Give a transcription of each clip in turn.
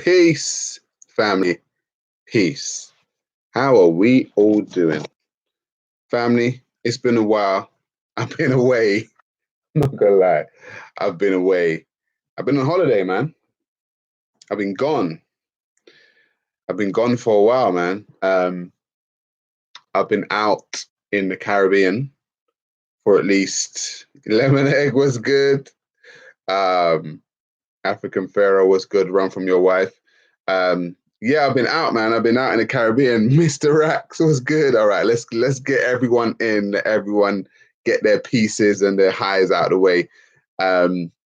Peace, family. Peace. How are we all doing? Family, it's been a while. I've been away. I'm not gonna lie. I've been away. I've been on holiday, man. I've been gone. I've been gone for a while, man. I've been out in the Caribbean for at least lemon egg was good. Um, African Pharaoh was good. Run from your wife. Yeah, I've been out, man. I've been out in the Caribbean. Mr. Rax was good. All right, let's get everyone in. Let everyone get their pieces and their highs out of the way.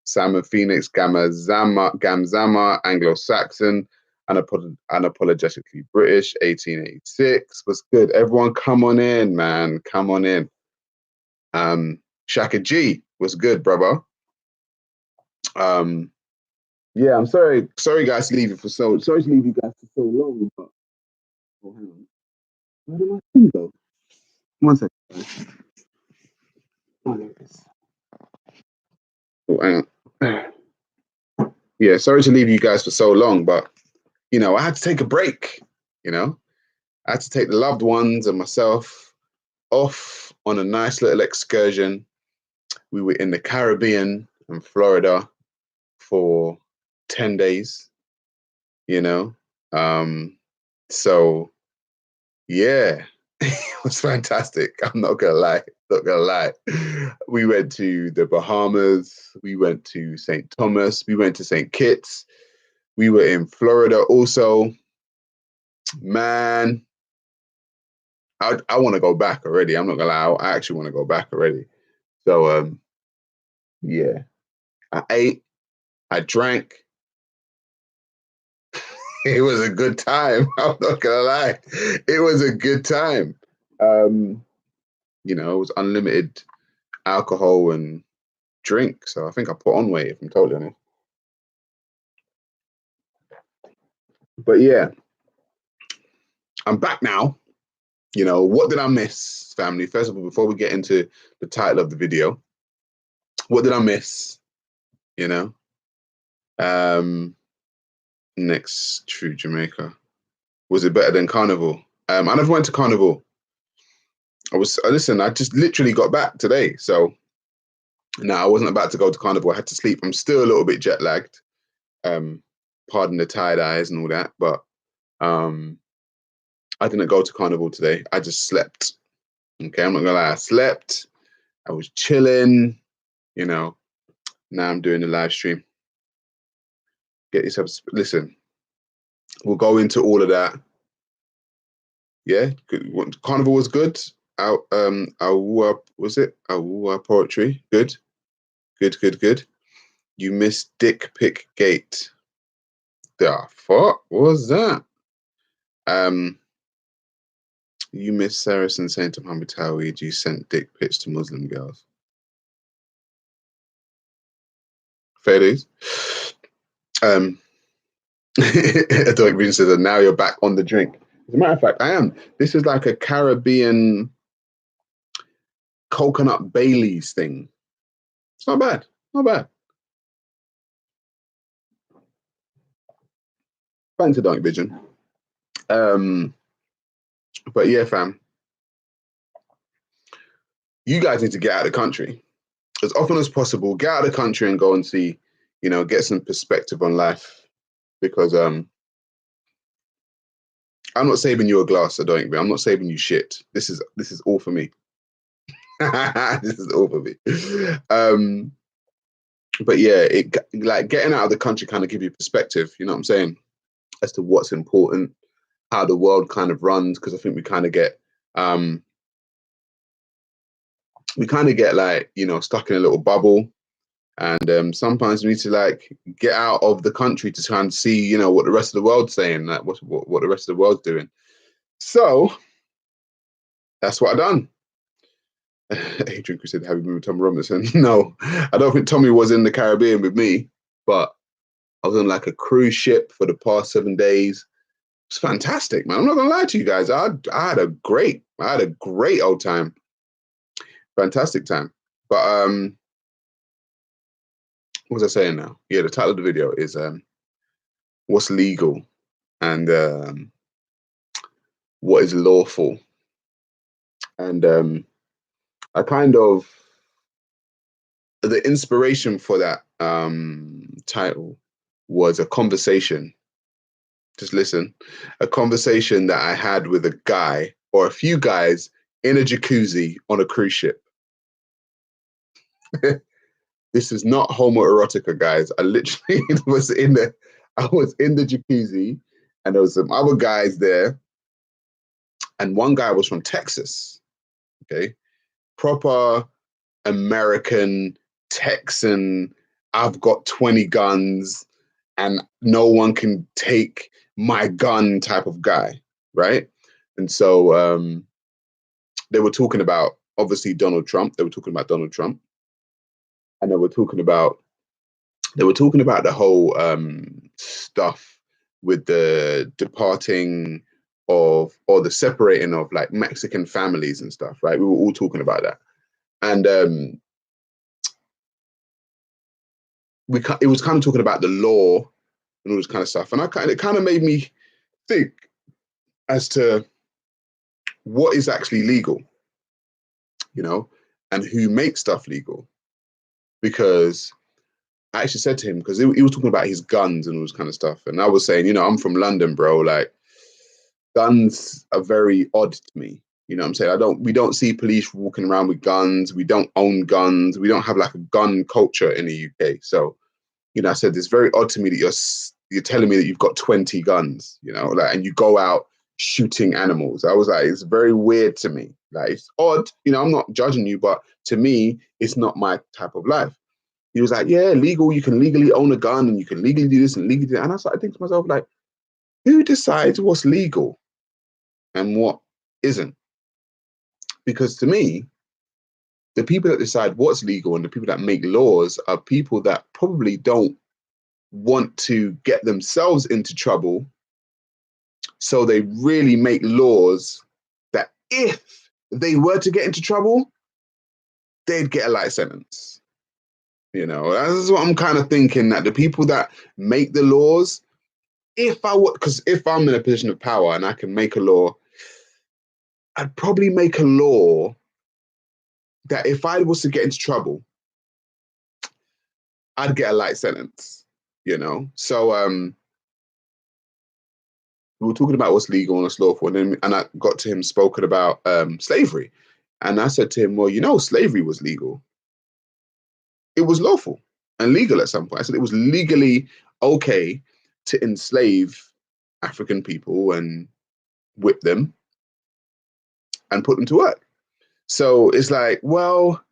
Salmon Phoenix, Gamzama, Anglo-Saxon, unapologetically British, 1886 was good. Everyone, come on in, man. Come on in. Shaka G was good, brother. Yeah, I'm sorry guys to leave you sorry to leave you guys for so long, but oh, hang on. Where did my thing go? One second, guys. Oh, there it is. Oh, hang on. Yeah, sorry to leave you guys for so long, but I had to take a break, I had to take the loved ones and myself off on a nice little excursion. We were in the Caribbean and Florida for 10 days, so yeah, it was fantastic. I'm not gonna lie. We went to the Bahamas, we went to St. Thomas, we went to St. Kitts, we were in Florida also. Man, I want to go back already. I'm not gonna lie, I actually want to go back already. So yeah. I ate, I drank. It was a good time. I'm not gonna lie. It was a good time. It was unlimited alcohol and drink. So I think I put on weight, if I'm totally honest. But yeah, I'm back now. What did I miss, family? First of all, before we get into the title of the video, what did I miss? Next to Jamaica. Was it better than Carnival? I never went to Carnival. I just literally got back today. So no, I wasn't about to go to Carnival. I had to sleep. I'm still a little bit jet lagged. Pardon the tired eyes and all that, but I didn't go to Carnival today. I just slept. Okay, I'm not gonna lie. I slept. I was chilling. Now I'm doing the live stream. Get yourself. Listen, we'll go into all of that. Yeah, good. Carnival was good. Was it? Our poetry. Good. You missed Dick Pick Gate. The fuck was that? You missed Saracen saying Muhammad Tawhid you sent dick pics to Muslim girls. Fair dues. Adonic Vision says that now you're back on the drink. As a matter of fact, I am. This is like a Caribbean coconut Baileys thing. It's not bad. Not bad. Thanks, Adonic Vision. But yeah, fam. You guys need to get out of the country. As often as possible, get out of the country and go and see, get some perspective on life. Because I'm not saving you a glass, Adonic. I'm not saving you shit. This is all for me. This is all for me. But yeah, like getting out of the country kind of give you perspective, you know what I'm saying, as to what's important, how the world kind of runs, because I think we kind of get like, stuck in a little bubble. And sometimes we need to like get out of the country to try and see, what the rest of the world's saying, like what the rest of the world's doing. So that's what I done. Adrian Chris said, "Have you been with Tommy Robinson?" No, I don't think Tommy was in the Caribbean with me, but I was on like a cruise ship for the past 7 days. It's fantastic, man. I'm not gonna lie to you guys. I had a great old time. Fantastic time. But what was I saying now? Yeah, the title of the video is what's legal and what is lawful. And I kind of, the inspiration for that title was a conversation. Just listen, a conversation that I had with a guy or a few guys in a jacuzzi on a cruise ship. This is not homoerotica, guys. I literally was in the jacuzzi, and there was some other guys there, and one guy was from Texas. Okay, proper American Texan. I've got 20 guns, and no one can take my gun type of guy, right? And so they were talking about obviously Donald Trump. They were talking about Donald Trump, and they were talking about the whole stuff with the departing of or the separating of like Mexican families and stuff, right? We were all talking about that, and it was kind of talking about the law and all this kind of stuff, and it kind of made me think as to what is actually legal, you know, and who makes stuff legal. Because I actually said to him, because he was talking about his guns and all this kind of stuff, and I was saying, you know, I'm from London, bro. Like, guns are very odd to me. You know what I'm saying? We don't see police walking around with guns. We don't own guns. We don't have like a gun culture in the UK. So, you know, I said it's very odd to me that you're telling me that you've got 20 guns, you know, like, and you go out shooting animals. I was like, it's very weird to me. Like, it's odd. You know, I'm not judging you, but to me, it's not my type of life. He was like, yeah, legal. You can legally own a gun and you can legally do this and legally do that. And I started thinking to myself, like, who decides what's legal and what isn't? Because to me, the people that decide what's legal and the people that make laws are people that probably don't want to get themselves into trouble. So they really make laws that if they were to get into trouble, they'd get a light sentence. You know, that's what I'm kind of thinking, that the people that make the laws, because if I'm in a position of power and I can make a law, I'd probably make a law that if I was to get into trouble, I'd get a light sentence, you know? So we were talking about what's legal and what's lawful, and I got to him spoken about slavery. And I said to him, well, you know, slavery was legal. It was lawful and legal at some point. I said it was legally okay to enslave African people and whip them and put them to work. So it's like, well,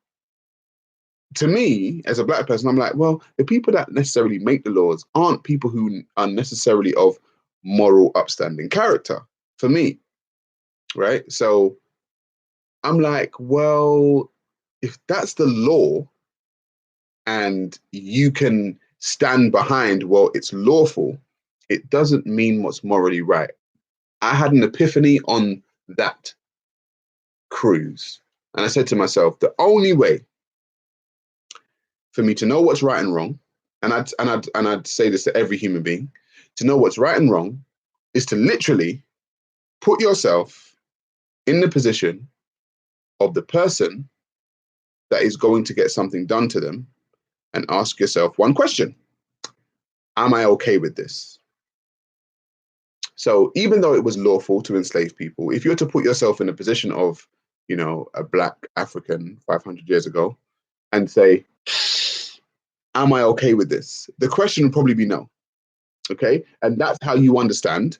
to me, as a black person, I'm like, well, the people that necessarily make the laws aren't people who are necessarily of moral, upstanding character for me, right? So I'm like, well, if that's the law and you can stand behind, well, it's lawful, it doesn't mean what's morally right. I had an epiphany on that cruise. And I said to myself, the only way for me to know what's right and wrong, and I'd say this to every human being, to know what's right and wrong is to literally put yourself in the position of the person that is going to get something done to them and ask yourself one question: am I okay with this? So even though it was lawful to enslave people, if you were to put yourself in a position of, you know, a black African 500 years ago and say, am I okay with this? The question would probably be no. Okay. And that's how you understand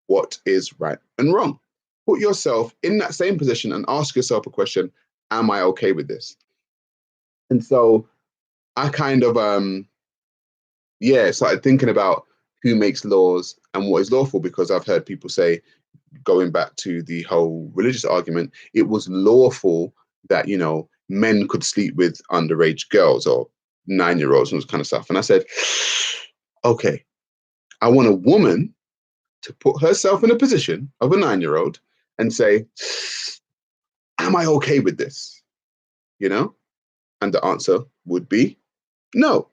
what is right and wrong. Put yourself in that same position and ask yourself a question: am I okay with this? And so I kind of started thinking about who makes laws and what is lawful, because I've heard people say, going back to the whole religious argument, it was lawful that, you know, men could sleep with underage girls or 9-year-olds and this kind of stuff. And I said, okay, I want a woman to put herself in a position of a 9-year-old and say, am I okay with this? You know? And the answer would be no.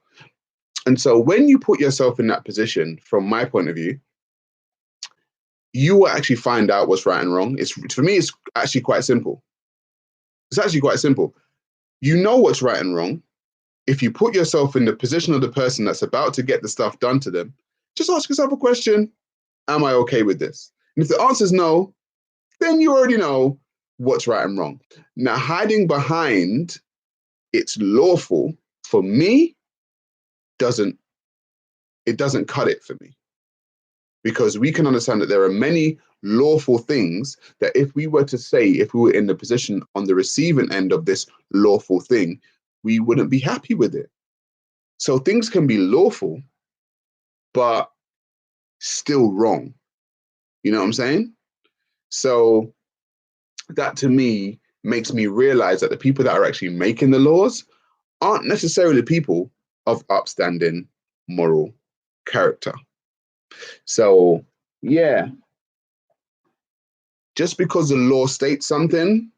And so when you put yourself in that position, from my point of view, you will actually find out what's right and wrong. For me, it's actually quite simple. It's actually quite simple. You know what's right and wrong. If you put yourself in the position of the person that's about to get the stuff done to them, just ask yourself a question. Am I okay with this? And if the answer is no, then you already know what's right and wrong. Now, hiding behind it's lawful, for me, doesn't cut it for me. Because we can understand that there are many lawful things that if we were in the position on the receiving end of this lawful thing, we wouldn't be happy with it. So things can be lawful, but still wrong. You know what I'm saying? So that to me makes me realize that the people that are actually making the laws aren't necessarily people of upstanding moral character. So, yeah, just because the law states something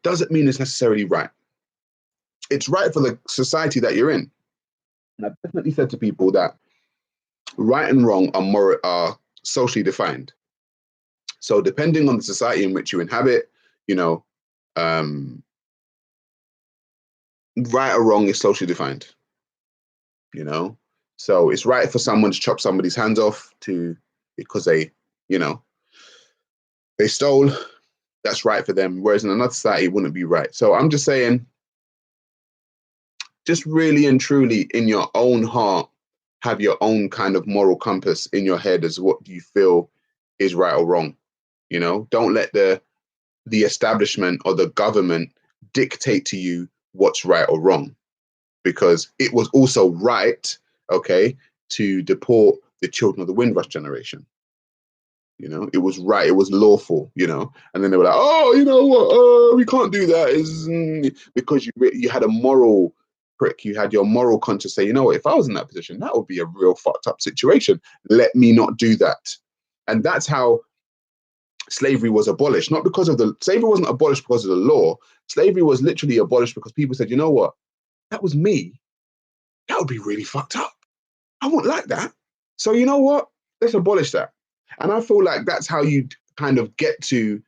doesn't mean it's necessarily right. It's right for the society that you're in. And I've definitely said to people that right and wrong are socially defined. So depending on the society in which you inhabit, you know, right or wrong is socially defined. You know, so it's right for someone to chop somebody's hands off because they stole. That's right for them. Whereas in another society, it wouldn't be right. So I'm just saying, just really and truly in your own heart, have your own kind of moral compass in your head as what do you feel is right or wrong. You know, don't let the establishment or the government dictate to you what's right or wrong, because it was also right, okay, to deport the children of the Windrush generation. You know, it was right, it was lawful, you know, and then they were like, oh, you know what, we can't do that. Because you had a moral prick, you had your moral conscience say, you know what, if I was in that position, that would be a real fucked up situation. Let me not do that. And that's how slavery was abolished. Not because of slavery wasn't abolished because of the law. Slavery was literally abolished because people said, you know what, that was me. That would be really fucked up. I wouldn't like that. So you know what? Let's abolish that. And I feel like that's how you kind of get to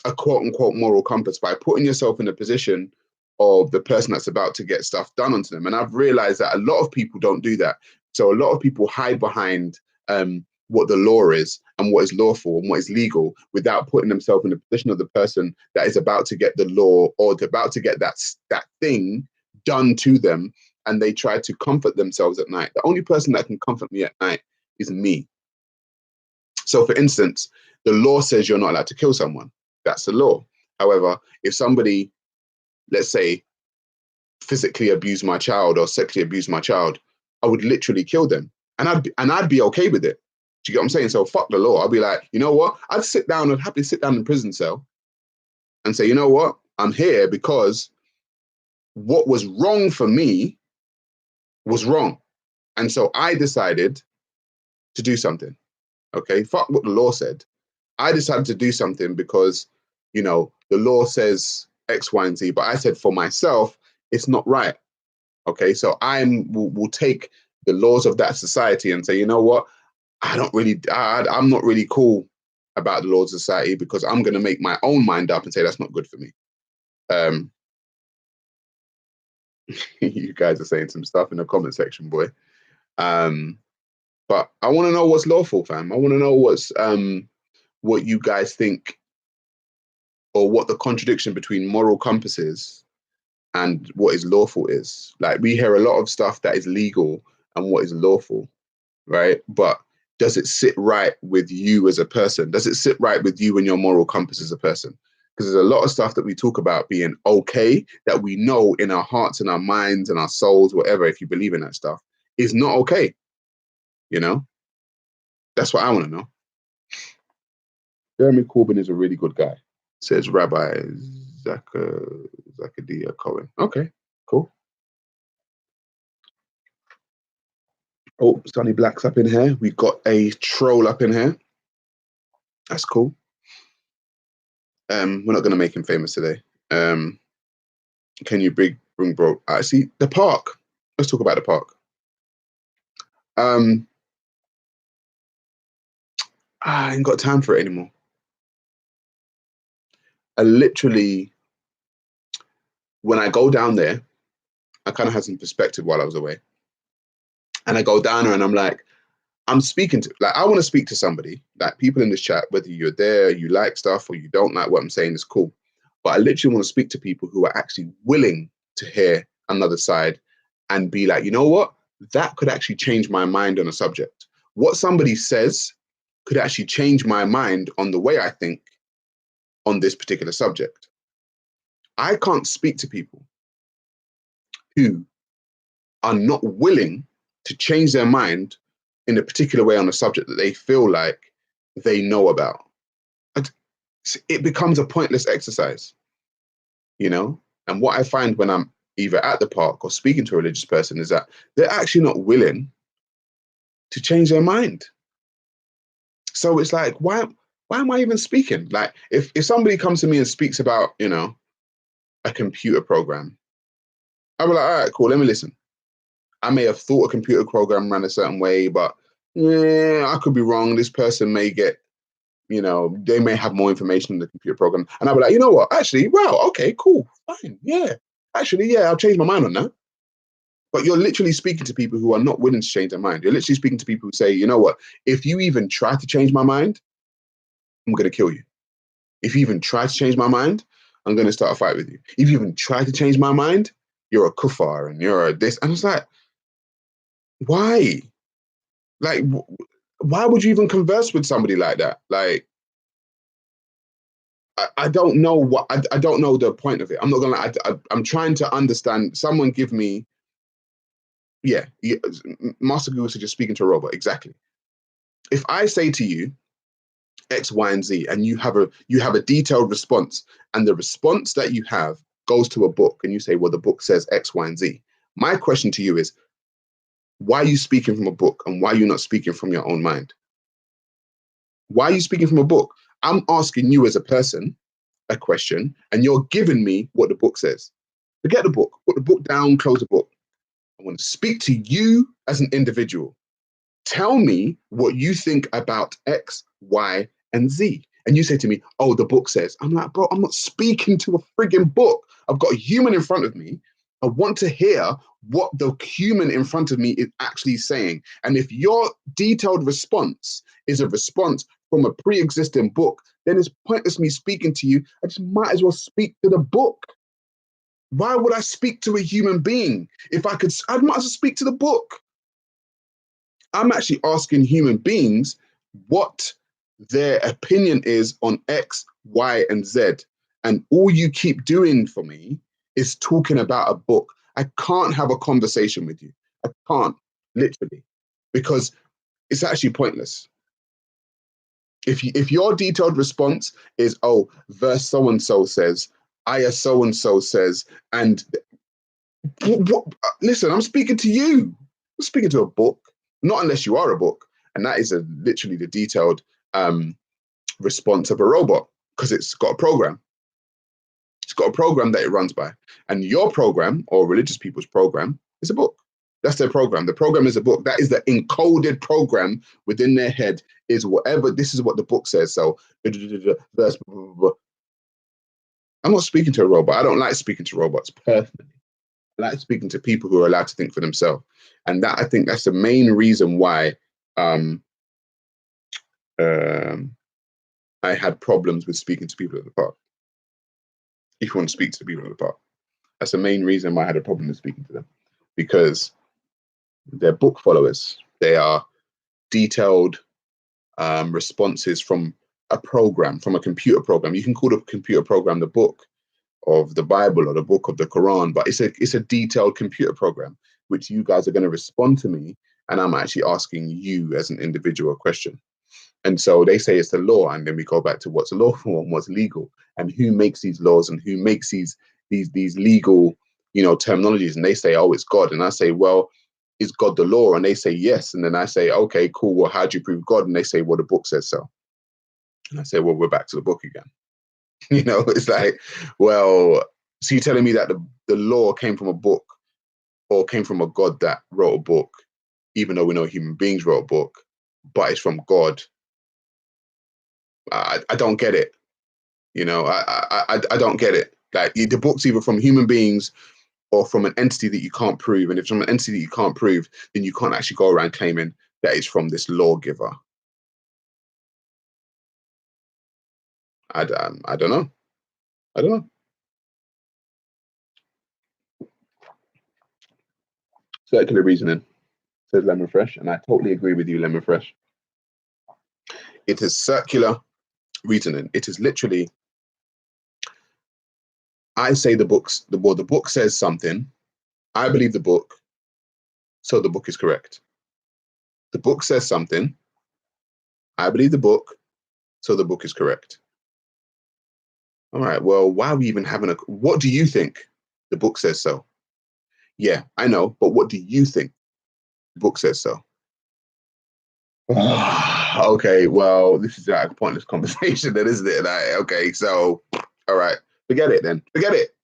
a quote unquote moral compass, by putting yourself in a position of the person that's about to get stuff done onto them. And I've realized that a lot of people don't do that. So a lot of people hide behind what the law is and what is lawful and what is legal without putting themselves in the position of the person that is about to get the law or about to get that thing done to them. And they try to comfort themselves at night. The only person that can comfort me at night is me. So for instance, the law says you're not allowed to kill someone. That's the law. However, if somebody, let's say, physically abused my child or sexually abused my child, I would literally kill them. And I'd be okay with it. Do you get what I'm saying? So fuck the law. I'd be like, you know what? I'd happily sit down in a prison cell and say, you know what? I'm here because what was wrong for me was wrong. And so I decided to do something. Okay, fuck what the law said. I decided to do something because, you know, the law says X, Y, and Z, but I said for myself, it's not right. Okay, so will take the laws of that society and say, you know what, I'm not really cool about the laws of society because I'm going to make my own mind up and say that's not good for me. You guys are saying some stuff in the comment section, boy. But I want to know what's lawful, fam. I want to know what you guys think, or what the contradiction between moral compass is and what is lawful is. Like, we hear a lot of stuff that is legal and what is lawful, right? But does it sit right with you as a person? Does it sit right with you and your moral compass as a person? Because there's a lot of stuff that we talk about being okay, that we know in our hearts and our minds and our souls, whatever, if you believe in that stuff, is not okay. You know? That's what I want to know. Jeremy Corbyn is a really good guy, says Rabbi Zakaria Cohen. Okay, cool. Oh, Sonny Black's up in here. We got a troll up in here. That's cool. We're not going to make him famous today. Can you bring bro. See the park. Let's talk about the park. I ain't got time for it anymore. I literally, when I go down there, I kind of had some perspective while I was away. And I go down there and I'm like, I'm speaking to, like, I want to speak to somebody, like people in this chat, whether you're there, you like stuff or you don't like what I'm saying is cool. But I literally want to speak to people who are actually willing to hear another side and be like, you know what? That could actually change my mind on a subject. What somebody says could actually change my mind on the way I think on this particular subject. I can't speak to people who are not willing to change their mind in a particular way on a subject that they feel like they know about. It becomes a pointless exercise, you know? And what I find when I'm either at the park or speaking to a religious person is that they're actually not willing to change their mind. So it's like, why am I even speaking? Like, if somebody comes to me and speaks about, you know, a computer program, I'll be like, all right, cool, let me listen. I may have thought a computer program ran a certain way, but yeah, I could be wrong. This person may get, you know, they may have more information in the computer program. And I'll be like, you know what? Actually, wow, okay, cool, fine, yeah. Actually, yeah, I'll change my mind on that. But you're literally speaking to people who are not willing to change their mind. You're literally speaking to people who say, you know what? If you even try to change my mind, I'm going to kill you. If you even try to change my mind, I'm going to start a fight with you. If you even try to change my mind, you're a kuffar and you're a this. And it's like, why? Like, why would you even converse with somebody like that? Like, I don't know what, I don't know the point of it. I'm not gonna lie, I'm trying to understand. Someone give me, yeah, Master Google said you're speaking to a robot. Exactly. If I say to you X, Y, and Z, and you have a detailed response, and the response that you have goes to a book, and you say, well, the book says X, Y, and Z. My question to you is, why are you speaking from a book, and why are you not speaking from your own mind? Why are you speaking from a book? I'm asking you as a person a question, and you're giving me what the book says. Forget the book. Put the book down, close the book. I want to speak to you as an individual. Tell me what you think about X, Y, and Z. And you say to me, oh, the book says. I'm like, bro, I'm not speaking to a frigging book. I've got a human in front of me. I want to hear what the human in front of me is actually saying. And if your detailed response is a response from a pre-existing book, then it's pointless me speaking to you. I just might as well speak to the book. Why would I speak to a human being? If I could, I might as well speak to the book. I'm actually asking human beings what their opinion is on X, Y, and Z. And all you keep doing for me is talking about a book. I can't have a conversation with you. I can't, literally, because it's actually pointless. If your detailed response is, oh, verse so and so says, ayah so and so says, and listen, I'm speaking to you. I'm speaking to a book, not unless you are a book, and that is literally the detailed response of a robot because it's got a program. It's got a program that it runs by, and your program or religious people's program is a book. That's their program. The program is a book. That is the encoded program within their head. Is whatever. This is what the book says. So, verse. I'm not speaking to a robot. I don't like speaking to robots personally. I like speaking to people who are allowed to think for themselves, and that I think that's the main reason why I had problems with speaking to people at the park. If you want to speak to people at the park, that's the main reason why I had a problem with speaking to them, because they're book followers. They are detailed responses from a program, from a computer program. You can call the computer program the book of the Bible or the book of the Quran, but it's a detailed computer program which you guys are going to respond to me, and I'm actually asking you as an individual a question. And so they say it's the law, and then we go back to what's lawful and what's legal, and who makes these laws and who makes these legal, you know, terminologies. And they say, oh, it's God, and I say, well, is God the law? And they say yes, and then I say, okay, cool. Well, how do you prove God? And they say, well, the book says so. And I say, well, we're back to the book again. You know, it's like, well, So you're telling me that the law came from a book or came from a God that wrote a book, even though we know human beings wrote a book, but it's from God. I don't get it. You know, I don't get it. Like the book's either from human beings or from an entity that you can't prove. And if it's from an entity that you can't prove, then you can't actually go around claiming that it's from this lawgiver. I don't know. I don't know. Circular reasoning, says Lemon Fresh, and I totally agree with you, Lemon Fresh. It is circular reasoning. It is literally, I say the book says something. I believe the book, so the book is correct. The book says something. I believe the book, so the book is correct. All right, well, why are we even having what do you think? The book says so. Yeah, I know, but what do you think? The book says so. Okay, well, this is like a pointless conversation then, isn't it? Like, okay, so, all right, forget it then. Forget it.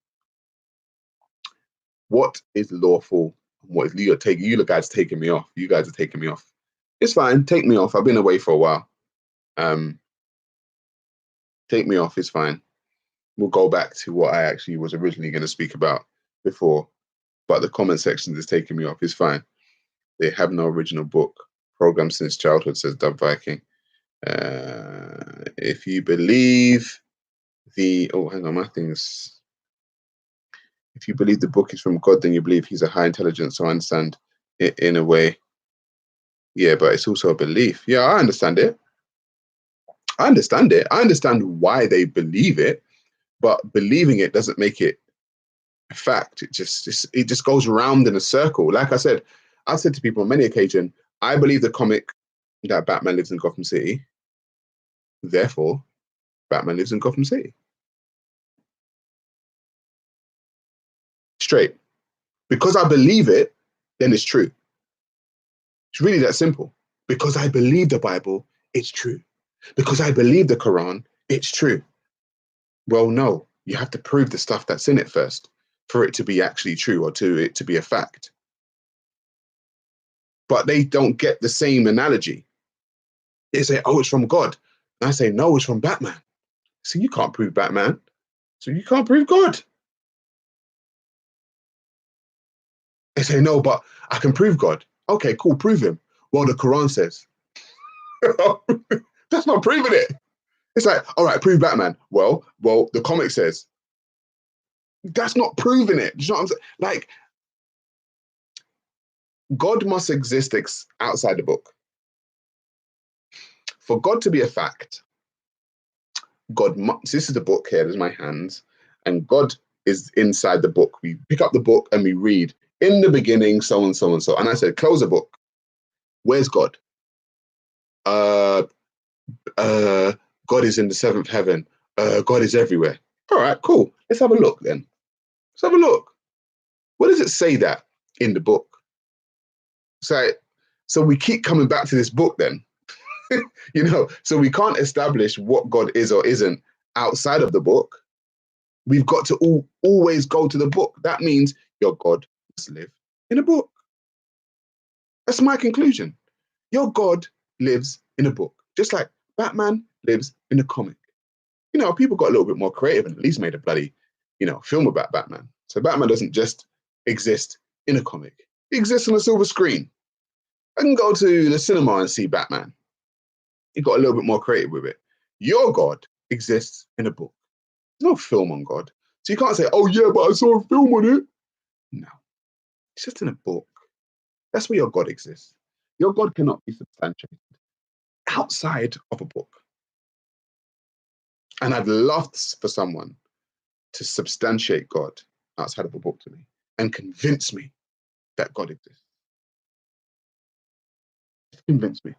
What is lawful? What is legal? You guys taking me off. You guys are taking me off. It's fine. Take me off. I've been away for a while. Take me off. It's fine. We'll go back to what I actually was originally going to speak about before. But the comment section is taking me off. It's fine. They have no original book. Programmed since childhood, says Dub Viking. If you believe hang on, my thing's. If you believe the book is from God, then you believe he's a high intelligence. So I understand it in a way. Yeah, but it's also a belief. Yeah, I understand it. I understand it. I understand why they believe it, but believing it doesn't make it a fact. It just goes around in a circle. Like I said, I've said to people on many occasions, I believe the comic that Batman lives in Gotham City. Therefore, Batman lives in Gotham City. Straight. Because I believe it, then it's true. It's really that simple. Because I believe the Bible, it's true. Because I believe the Quran, it's true. Well, no, you have to prove the stuff that's in it first for it to be actually true or to it to be a fact. But they don't get the same analogy. They say, oh, it's from God. And I say, no, it's from Batman. So you can't prove Batman. So you can't prove God. They say, no, but I can prove God. Okay, cool, prove him. Well, the Quran says. That's not proving it. It's like, all right, prove Batman. Well, the comic says. That's not proving it. Do you know what I'm saying? Like, God must exist outside the book. For God to be a fact, this is the book here, there's my hands, and God is inside the book. We pick up the book and we read, in the beginning, so and so and so. And I said, close the book. Where's God? God is in the seventh heaven. God is everywhere. All right, cool. Let's have a look then. Let's have a look. What does it say that in the book? So we keep coming back to this book then. So we can't establish what God is or isn't outside of the book. We've got to always go to the book. That means your God must live in a book. That's my conclusion. Your God lives in a book, just like Batman lives in a comic. People got a little bit more creative and at least made a bloody, film about Batman. So Batman doesn't just exist in a comic. He exists on a silver screen. I can go to the cinema and see Batman. He got a little bit more creative with it. Your God exists in a book. There's no film on God. So you can't say, oh yeah, but I saw a film on it. No, it's just in a book. That's where your God exists. Your God cannot be substantiated outside of a book. And I'd love for someone to substantiate God outside of a book to me and convince me that God exists. Convince me.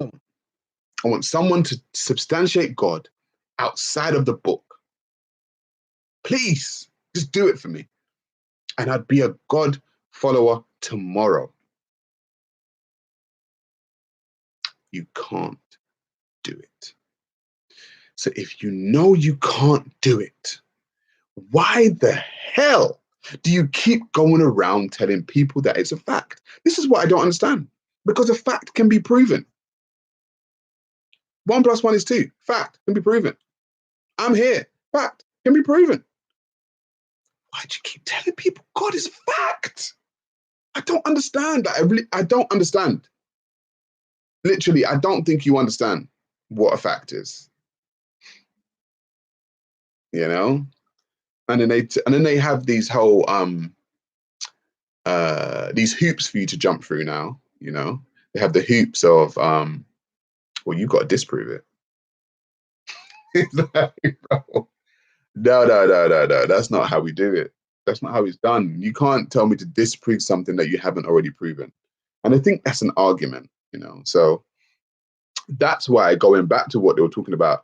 I want someone to substantiate God outside of the book. Please, just do it for me. And I'd be a God follower tomorrow. You can't do it. So if you know you can't do it, why the hell do you keep going around telling people that it's a fact? This is what I don't understand. Because a fact can be proven. 1 + 1 is 2. Fact can be proven. I'm here. Fact can be proven. Why do you keep telling people God is fact? I don't understand. I don't understand. Literally, I don't think you understand what a fact is. You know? And then they have these whole these hoops for you to jump through now, you know. They have the hoops of well, you've got to disprove it. Like, bro, no, that's not how we do it. That's not how it's done. You can't tell me to disprove something that you haven't already proven. And I think that's an argument, you know. So that's why, going back to what they were talking about,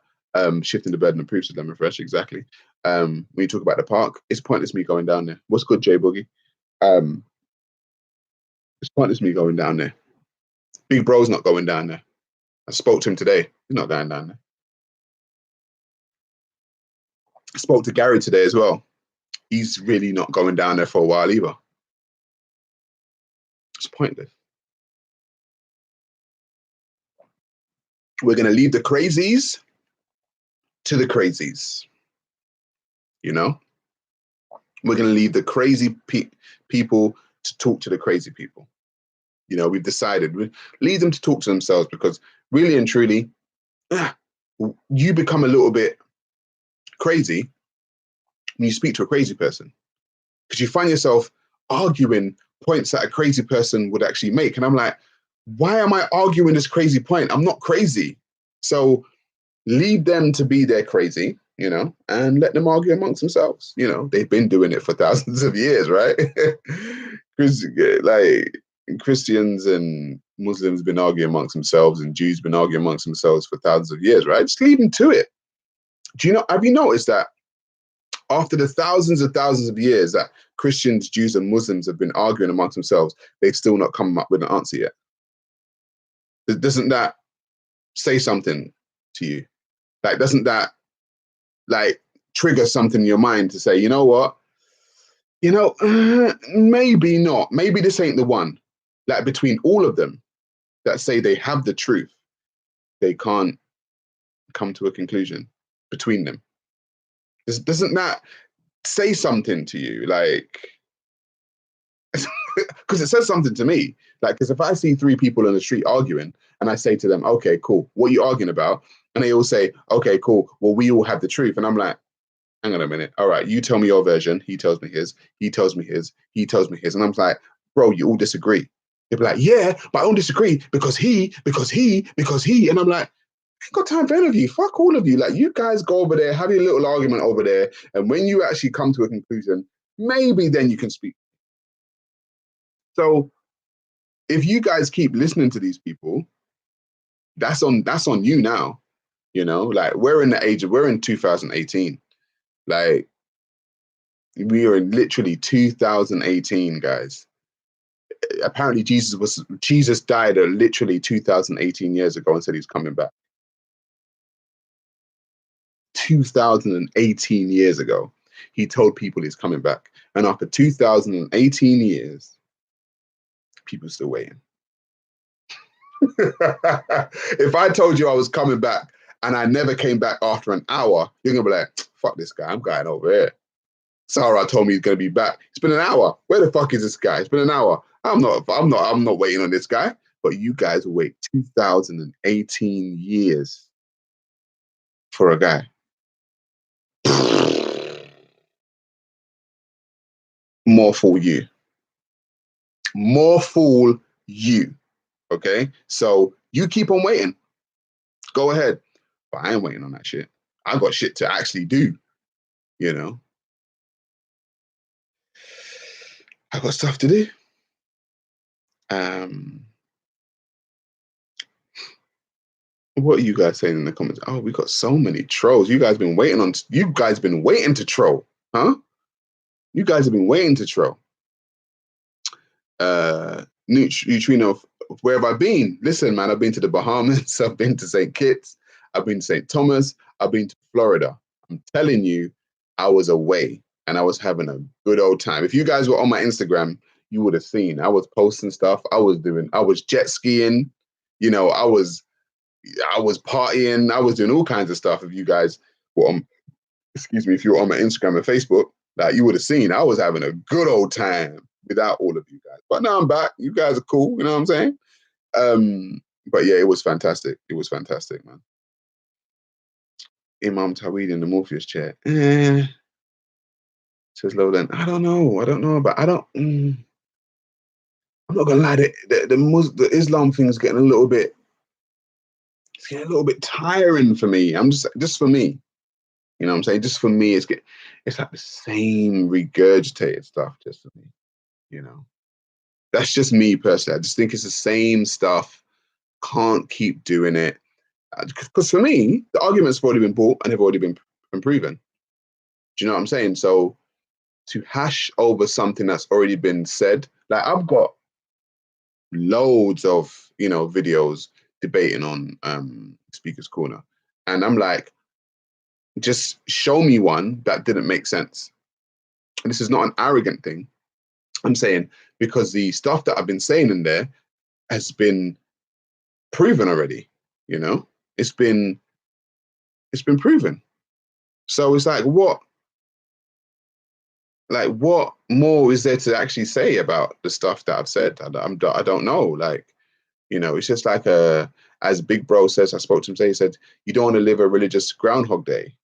shifting the burden of proofs to Lemon Fresh, exactly. When you talk about the park, it's pointless me going down there. What's good, J Boogie? It's pointless me going down there. Big Bro's not going down there. I spoke to him today. He's not going down there. I spoke to Gary today as well. He's really not going down there for a while either. It's pointless. We're going to leave the crazies to the crazies. You know? We're going to leave the crazy people to talk to the crazy people. You know, we've decided. Leave them to talk to themselves, because really and truly, you become a little bit crazy when you speak to a crazy person, because you find yourself arguing points that a crazy person would actually make. And I'm like, why am I arguing this crazy point? I'm not crazy. So leave them to be their crazy, you know, and let them argue amongst themselves. You know, they've been doing it for thousands of years, right? Because like Christians and Muslims been arguing amongst themselves, and Jews been arguing amongst themselves for thousands of years, right? Just leave them to it. Do you know, have you noticed that after the thousands of years that Christians, Jews, and Muslims have been arguing amongst themselves, they've still not come up with an answer yet? Doesn't that say something to you? Like, doesn't that like trigger something in your mind to say, you know what? You know, maybe not. Maybe this ain't the one. Like, between all of them that say they have the truth, they can't come to a conclusion between them. Doesn't that say something to you? Like, because it says something to me. Like, because if I see 3 people in the street arguing and I say to them, okay, cool, what are you arguing about? And they all say, okay, cool, well, we all have the truth. And I'm like, hang on a minute. All right, you tell me your version. He tells me his. He tells me his. He tells me his. And I'm like, bro, you all disagree. They'd be like, yeah, but I don't disagree because he. And I'm like, I ain't got time for any of you. Fuck all of you. Like, you guys go over there, have your little argument over there. And when you actually come to a conclusion, maybe then you can speak. So if you guys keep listening to these people, that's on you now. You know, like, we're in 2018. Like, we are in literally 2018, guys. Apparently Jesus died literally 2018 years ago and said he's coming back. 2018 years ago, he told people he's coming back. And after 2018 years, people are still waiting. If I told you I was coming back and I never came back after an hour, you're gonna be like, fuck this guy, I'm going over here. Sarah told me he's gonna be back. It's been an hour. Where the fuck is this guy? It's been an hour. I'm not waiting on this guy. But you guys will wait 2018 years for a guy. More fool you. More fool you. Okay? So you keep on waiting. Go ahead. But I ain't waiting on that shit. I got shit to actually do. You know? I got stuff to do. What are you guys saying in the comments? Oh, we got so many trolls. You guys been waiting to troll, huh? You guys have been waiting to troll. Neutrino, where have I been? Listen, man, I've been to the Bahamas. I've been to St. Kitts. I've been to St. Thomas. I've been to Florida. I'm telling you, I was away and I was having a good old time. If you guys were on my Instagram, you would have seen I was posting stuff. I was jet skiing, you know, I was partying, I was doing all kinds of stuff. If you guys were on, excuse me, if you were on my Instagram and Facebook, like you would have seen I was having a good old time without all of you guys. But now I'm back. You guys are cool, you know what I'm saying? But yeah, it was fantastic. It was fantastic, man. Imam Tawhid in the Morpheus chair. Says Lowland. I don't know, but I don't. I'm not gonna lie. The Islam thing is getting a little bit. It's getting a little bit tiring for me. I'm just for me. You know what I'm saying? Just for me, it's like the same regurgitated stuff. Just for me, you know. That's just me personally. I just think it's the same stuff. Can't keep doing it. Because for me, the arguments have already been bought and have already been proven. Do you know what I'm saying? So to hash over something that's already been said, like I've got loads of, you know, videos debating on Speaker's Corner. And I'm like, just show me one that didn't make sense. And this is not an arrogant thing. I'm saying because the stuff that I've been saying in there has been proven already, you know? It's been proven. So it's like what more is there to actually say about the stuff that I've said? I don't know. Like, you know, it's just like as Big Bro says, I spoke to him today, he said, you don't want to live a religious Groundhog Day.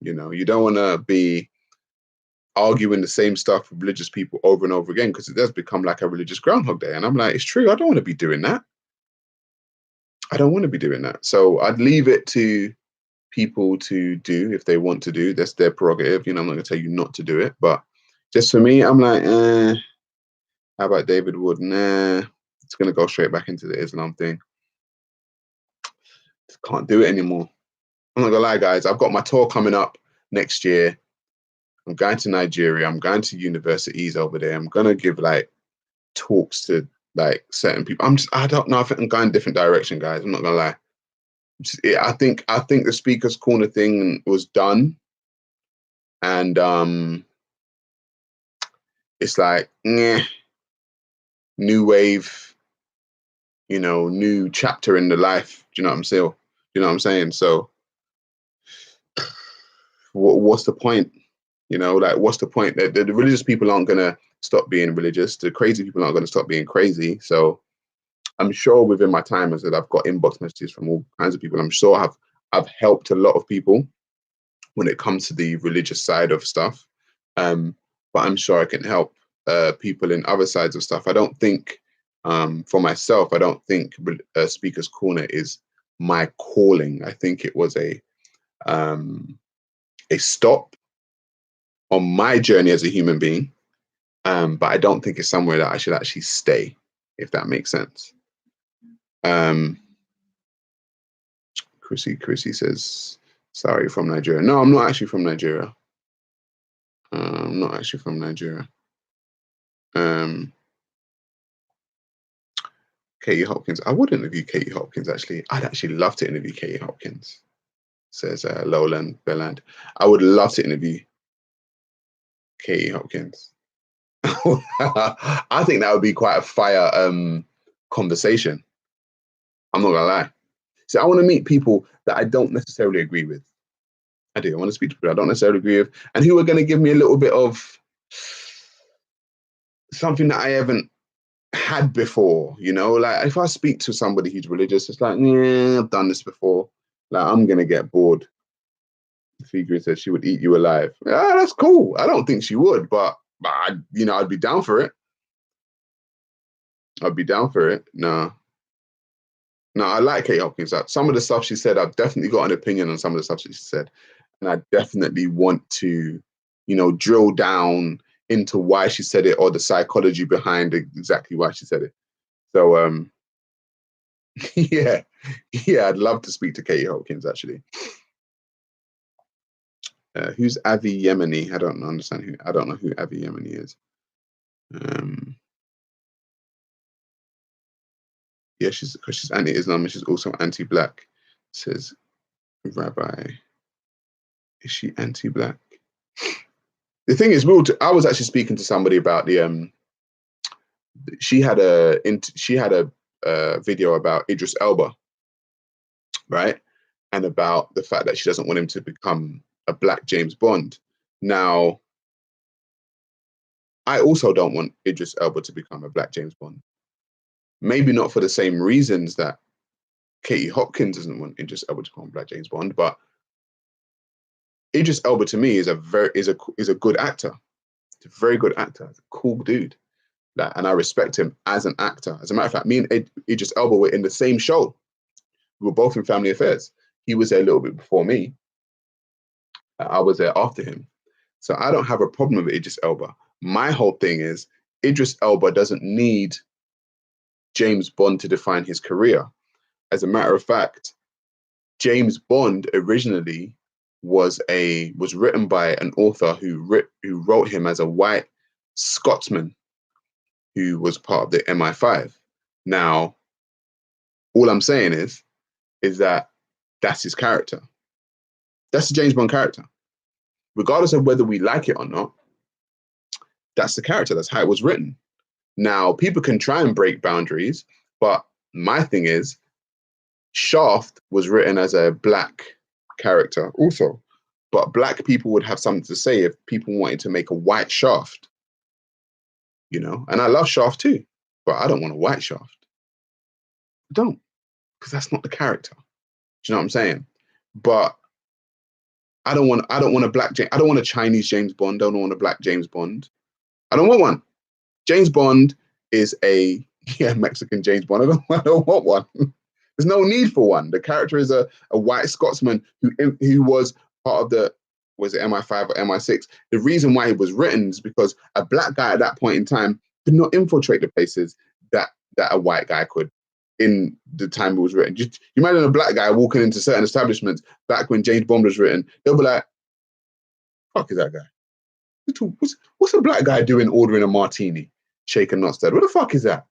You know, you don't want to be arguing the same stuff with religious people over and over again because it does become like a religious Groundhog Day. And I'm like, it's true. I don't want to be doing that. I don't want to be doing that. So I'd leave it to people to do if they want to do. That's their prerogative. You know, I'm not going to tell you not to do it. But just for me, I'm like, how about David Wood? Nah, it's going to go straight back into the Islam thing. Just can't do it anymore. I'm not going to lie, guys. I've got my tour coming up next year. I'm going to Nigeria. I'm going to universities over there. I'm going to give like talks to like certain people. I don't know. I think I'm going a different direction, guys. I'm not going to lie. I think the Speaker's Corner thing was done. And it's like, new wave, you know, new chapter in the life. Do you know what I'm saying? Do you know what I'm saying? So what's the point? You know, like, what's the point? The religious people aren't going to stop being religious. The crazy people aren't going to stop being crazy. So I'm sure within my time, as I said, I've got inbox messages from all kinds of people. I'm sure I've helped a lot of people when it comes to the religious side of stuff. But I'm sure I can help people in other sides of stuff. I don't think, for myself, I don't think Speaker's Corner is my calling. I think it was a stop on my journey as a human being. But I don't think it's somewhere that I should actually stay, if that makes sense. Chrissy says, sorry, from Nigeria. No, I'm not actually from Nigeria. I'm not actually from Nigeria. Katie Hopkins. I would interview Katie Hopkins, actually. I'd actually love to interview Katie Hopkins, says Lowland Belland. I would love to interview Katie Hopkins. I think that would be quite a fire conversation. I'm not gonna lie. So I want to meet people that I don't necessarily agree with. I do. I want to speak to people I don't necessarily agree with, and who are going to give me a little bit of something that I haven't had before. You know, like if I speak to somebody who's religious, it's like, yeah, I've done this before. Like I'm gonna get bored. Figure said she would eat you alive. Yeah, that's cool. I don't think she would, but I'd be down for it. I'd be down for it. No, I like Kate Hopkins. Some of the stuff she said, I've definitely got an opinion on some of the stuff she said. And I definitely want to, drill down into why she said it or the psychology behind exactly why she said it. So, yeah, I'd love to speak to Katie Hopkins, actually. Who's Avi Yemeni? I don't know who Avi Yemeni is. Yeah, she's anti-Islam and she's also anti-black, says Rabbi Is she anti-black? The thing is, I was actually speaking to somebody about the she had a video about Idris Elba, right? And about the fact that she doesn't want him to become a black James Bond. Now, I also don't want Idris Elba to become a black James Bond. Maybe not for the same reasons that Katie Hopkins doesn't want Idris Elba to become a black James Bond, but Idris Elba to me is a good actor. He's a very good actor. He's a cool dude. And I respect him as an actor. As a matter of fact, me and Idris Elba were in the same show. We were both in Family Affairs. He was there a little bit before me. I was there after him. So I don't have a problem with Idris Elba. My whole thing is Idris Elba doesn't need James Bond to define his career. As a matter of fact, James Bond originally was written by an author who wrote him as a white Scotsman who was part of the MI5. Now, all I'm saying is that that's his character. That's the James Bond character. Regardless of whether we like it or not, that's the character. That's how it was written. Now, people can try and break boundaries, but my thing is, Shaft was written as a black character also, but black people would have something to say if people wanted to make a white Shaft, you know? And I love Shaft too, but I don't want a white Shaft. I don't, because that's not the character. Do you know what I'm saying? But I don't want a black I don't want a Chinese James Bond. I don't want a black James Bond. I don't want one. James Bond is a Mexican James Bond. I don't want one. There's no need for one. The character is a white Scotsman who was part of was it MI5 or MI6? The reason why he was written is because a black guy at that point in time could not infiltrate the places that a white guy could in the time it was written. You imagine a black guy walking into certain establishments back when James Bond was written, they'll be like, fuck is that guy? What's a black guy doing ordering a martini, shaken not stirred? What the fuck is that?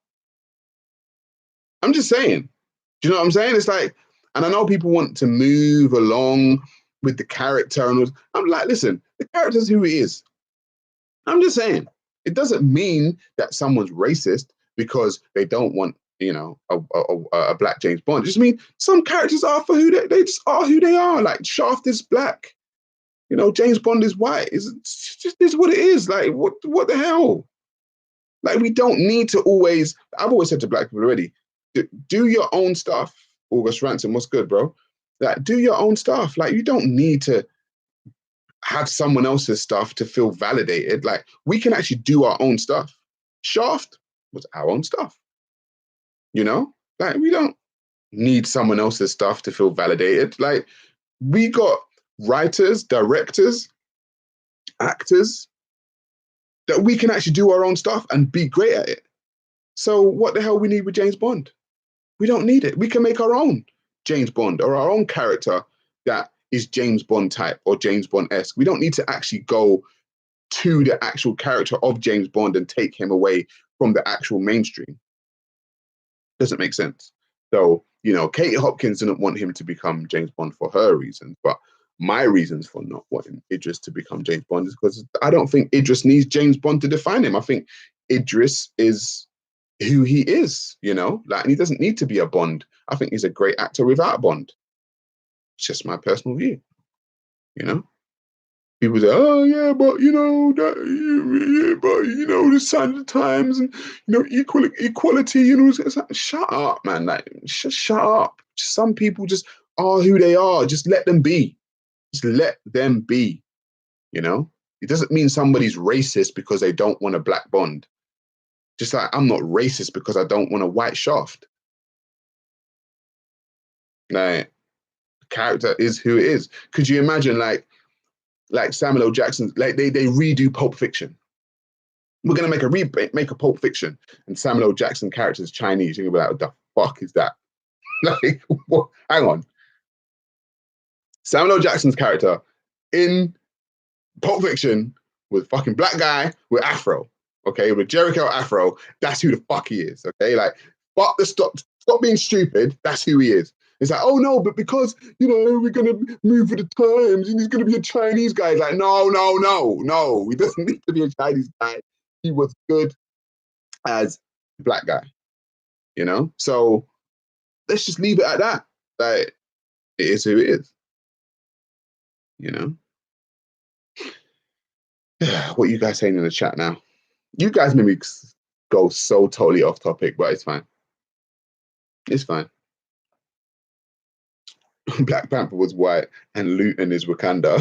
I'm just saying. Do you know what I'm saying? It's like, and I know people want to move along with the character, and I'm like, listen, the character's who he is. I'm just saying, it doesn't mean that someone's racist because they don't want, you know, a black James Bond. It just mean some characters are for who they just are who they are. Like Shaft is black, you know, James Bond is white. It's just is what it is. Like what the hell? Like we don't need to always. I've always said to black people already, do your own stuff. August Ransom, what's good, bro? Like do your own stuff. Like you don't need to have someone else's stuff to feel validated. Like we can actually do our own stuff. Shaft was our own stuff. You know, like we don't need someone else's stuff to feel validated. Like we got writers, directors, actors that we can actually do our own stuff and be great at it. So what the hell we need with James Bond? We don't need it. We can make our own James Bond or our own character that is James Bond type or James Bond-esque. We don't need to actually go to the actual character of James Bond and take him away from the actual mainstream. Doesn't make sense. So, you know, Katie Hopkins didn't want him to become James Bond for her reasons, but my reasons for not wanting Idris to become James Bond is because I don't think Idris needs James Bond to define him. I think Idris is who he is, you know, like, and he doesn't need to be a Bond. I think he's a great actor without Bond. It's just my personal view, you know. People say, "Oh yeah, but you know that, but you know the sign of the times, and you know equality." You know, it's like, shut up, man. Like, shut up. Some people just are who they are. Just let them be. Just let them be. You know, it doesn't mean somebody's racist because they don't want a black Bond. Just like I'm not racist because I don't want a white Shaft. Like, character is who it is. Could you imagine, like Samuel L. Jackson, like they redo Pulp Fiction. We're gonna make a Pulp Fiction, and Samuel L. Jackson character is Chinese. You're gonna be like, what the fuck is that? Like, what? Hang on. Samuel L. Jackson's character in Pulp Fiction was fucking black guy with afro. Okay, with Jericho afro. That's who the fuck he is. Okay, like, fuck the stop being stupid. That's who he is. It's like, oh no, but because, you know, we're going to move with the times and he's going to be a Chinese guy. It's like, no. He doesn't need to be a Chinese guy. He was good as a black guy, you know? So let's just leave it at that. Like, it is who it is, you know? What are you guys saying in the chat now? You guys made me go so totally off topic, but it's fine. It's fine. Black Panther was white and Luton is Wakanda.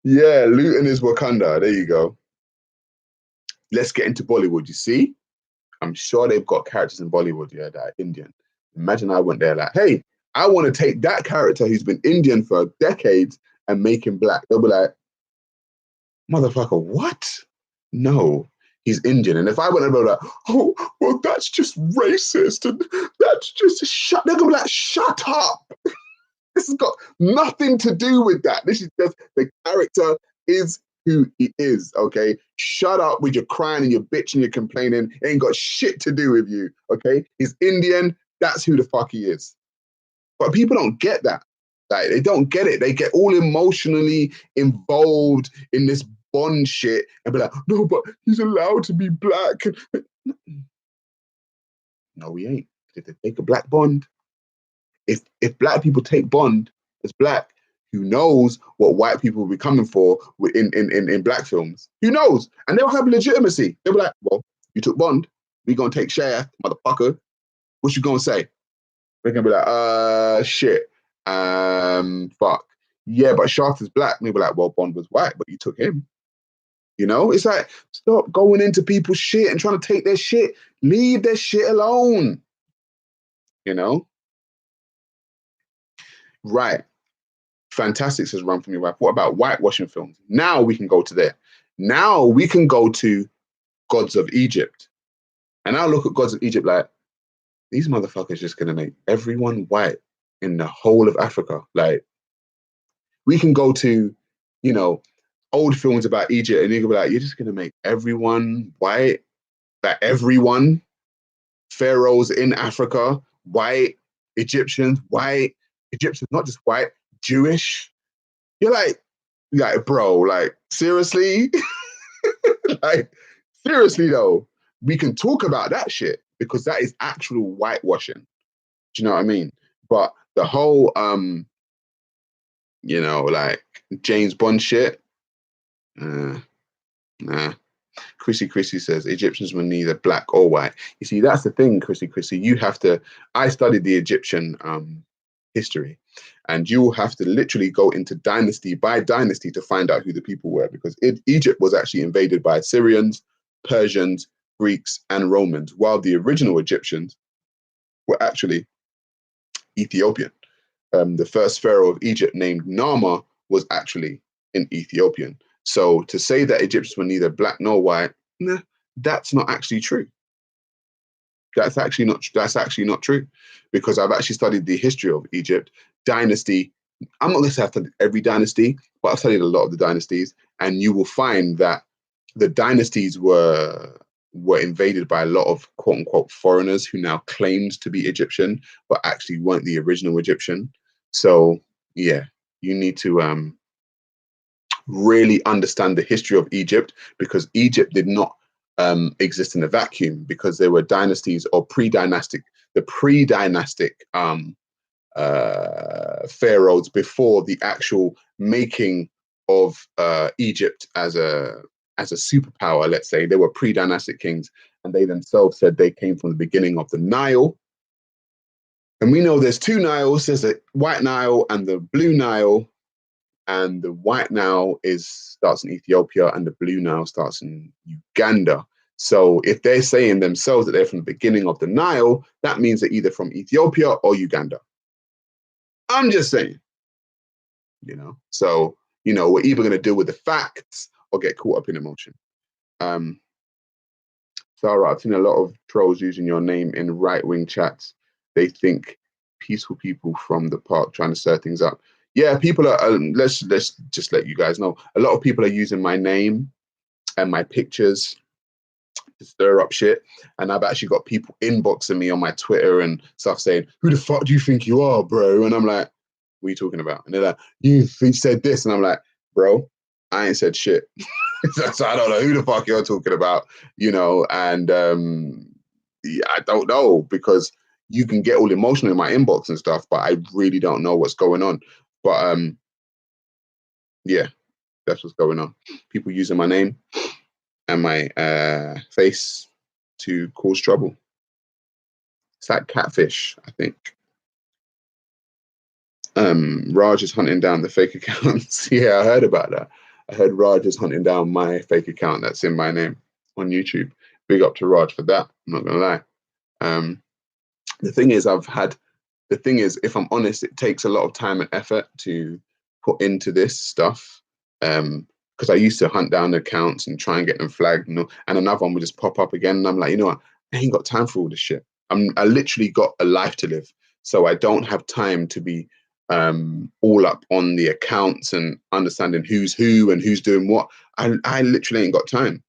Yeah, Luton is Wakanda. There you go. Let's get into Bollywood. You see, I'm sure they've got characters in Bollywood, yeah, that are Indian. Imagine I went there like, hey, I want to take that character who's been Indian for decades and make him black. They'll be like, motherfucker, what? No, he's Indian. And if I went and be like, oh, well, that's just racist and that's just they're gonna be like, shut up. This has got nothing to do with that. This is just the character is who he is, okay? Shut up with your crying and your bitching and your complaining. It ain't got shit to do with you, okay? He's Indian. That's who the fuck he is. But people don't get that. Like, they don't get it. They get all emotionally involved in this Bond shit and be like, no, but he's allowed to be black. No, he ain't. If they take a black Bond, if black people take Bond as black, who knows what white people will be coming for in black films? Who knows? And they'll have legitimacy. They'll be like, well, you took Bond, we gonna take Cher, motherfucker. What you gonna say? They're gonna be like, shit. Fuck. Yeah, but Shaft is black. And they'll be like, well, Bond was white, but you took him. You know, it's like, stop going into people's shit and trying to take their shit. Leave their shit alone. You know? Right. Fantastic, says Run From Your Wife. What about whitewashing films? Now we can go to there. Now we can go to Gods of Egypt. And I look at Gods of Egypt like, these motherfuckers just going to make everyone white in the whole of Africa. Like, we can go to, you know, old films about Egypt and you can be like, you're just going to make everyone white, like everyone, pharaohs in Africa, white, Egyptians, not just white, Jewish. You're like, bro, like, seriously? Like, seriously though, we can talk about that shit because that is actual whitewashing. Do you know what I mean? But the whole, you know, like James Bond shit, nah. Chrissy says Egyptians were neither black or white. You see, that's the thing, Chrissy. You have to. I studied the Egyptian history, and you will have to literally go into dynasty by dynasty to find out who the people were, because Egypt was actually invaded by Syrians, Persians, Greeks, and Romans, while the original Egyptians were actually Ethiopian. The first pharaoh of Egypt, named Nama, was actually an Ethiopian. So to say that Egyptians were neither black nor white, nah, that's not actually true. That's actually not true, because I've actually studied the history of Egypt, dynasty. I'm not going to say I've studied every dynasty, but I've studied a lot of the dynasties, and you will find that the dynasties were invaded by a lot of quote unquote foreigners who now claimed to be Egyptian, but actually weren't the original Egyptian. So yeah, you need to really understand the history of Egypt, because Egypt did not exist in a vacuum, because there were dynasties or pre-dynastic pharaohs before the actual making of Egypt as a superpower. Let's say they were pre-dynastic kings, and they themselves said they came from the beginning of the Nile. And we know there's two Niles. There's the White Nile and the Blue Nile. And the White Nile starts in Ethiopia, and the Blue Nile starts in Uganda. So if they're saying themselves that they're from the beginning of the Nile, that means they're either from Ethiopia or Uganda. I'm just saying, you know. So, you know, we're either going to deal with the facts or get caught up in emotion. Sarah, I've seen a lot of trolls using your name in right-wing chats. They think peaceful people from the park trying to stir things up. Yeah, people are, let's just let you guys know, a lot of people are using my name and my pictures to stir up shit. And I've actually got people inboxing me on my Twitter and stuff saying, "Who the fuck do you think you are, bro?" And I'm like, "What are you talking about?" And they're like, "You said this," and I'm like, "Bro, I ain't said shit." So I don't know who the fuck you're talking about, and yeah, I don't know, because you can get all emotional in my inbox and stuff, but I really don't know what's going on. But yeah, that's what's going on. People using my name and my face to cause trouble. It's like catfish, I think. Raj is hunting down the fake accounts. Yeah, I heard about that. I heard Raj is hunting down my fake account that's in my name on YouTube. Big up to Raj for that. I'm not gonna lie. The thing is, if I'm honest, it takes a lot of time and effort to put into this stuff. Because I used to hunt down accounts and try and get them flagged, and another one would just pop up again, and I'm like, you know what? I ain't got time for all this shit. I literally got a life to live, so I don't have time to be all up on the accounts and understanding who's who and who's doing what. I literally ain't got time.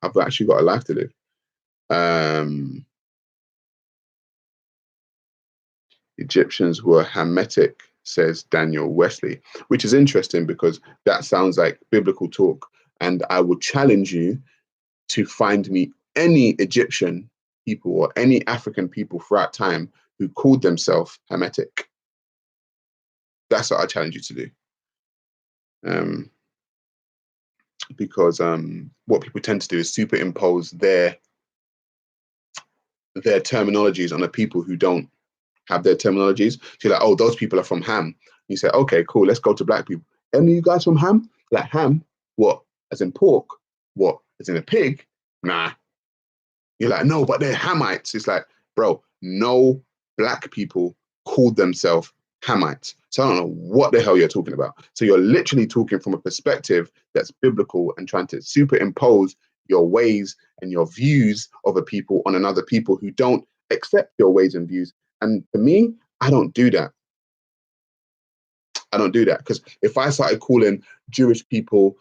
I've actually got a life to live. Egyptians were Hamitic, says Daniel Wesley, which is interesting because that sounds like biblical talk. And I would challenge you to find me any Egyptian people or any African people throughout time who called themselves Hamitic. That's what I challenge you to do. Because what people tend to do is superimpose their terminologies on the people who don't have their terminologies. So you're like, oh, those people are from Ham. You say, okay, cool, let's go to black people. Any of you guys from Ham? Like ham? What? As in pork? What? As in a pig? Nah. You're like, no, but they're Hamites. It's like, bro, no black people called themselves Hamites. So I don't know what the hell you're talking about. So you're literally talking from a perspective that's biblical and trying to superimpose your ways and your views of a people on another people who don't accept your ways and views. And for me, I don't do that. I don't do that, because if I started calling Jewish people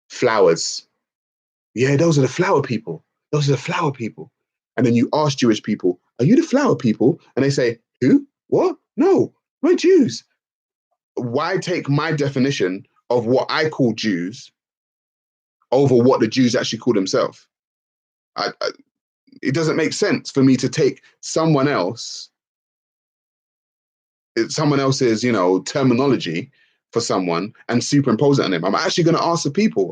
flowers, yeah, those are the flower people. Those are the flower people. And then you ask Jewish people, are you the flower people? And they say, who? What? No, we're Jews. Why take my definition of what I call Jews over what the Jews actually call themselves? It doesn't make sense for me to take someone else's, terminology for someone and superimpose it on them. I'm actually going to ask the people.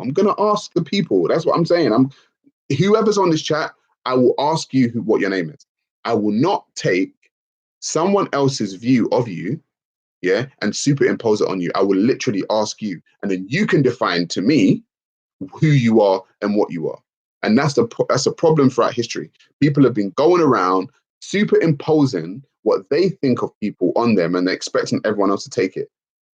That's what I'm saying. Whoever's on this chat, I will ask you what your name is. I will not take someone else's view of you, yeah, and superimpose it on you. I will literally ask you, and then you can define to me who you are and what you are. And that's a problem throughout history. People have been going around superimposing what they think of people on them, and they're expecting everyone else to take it.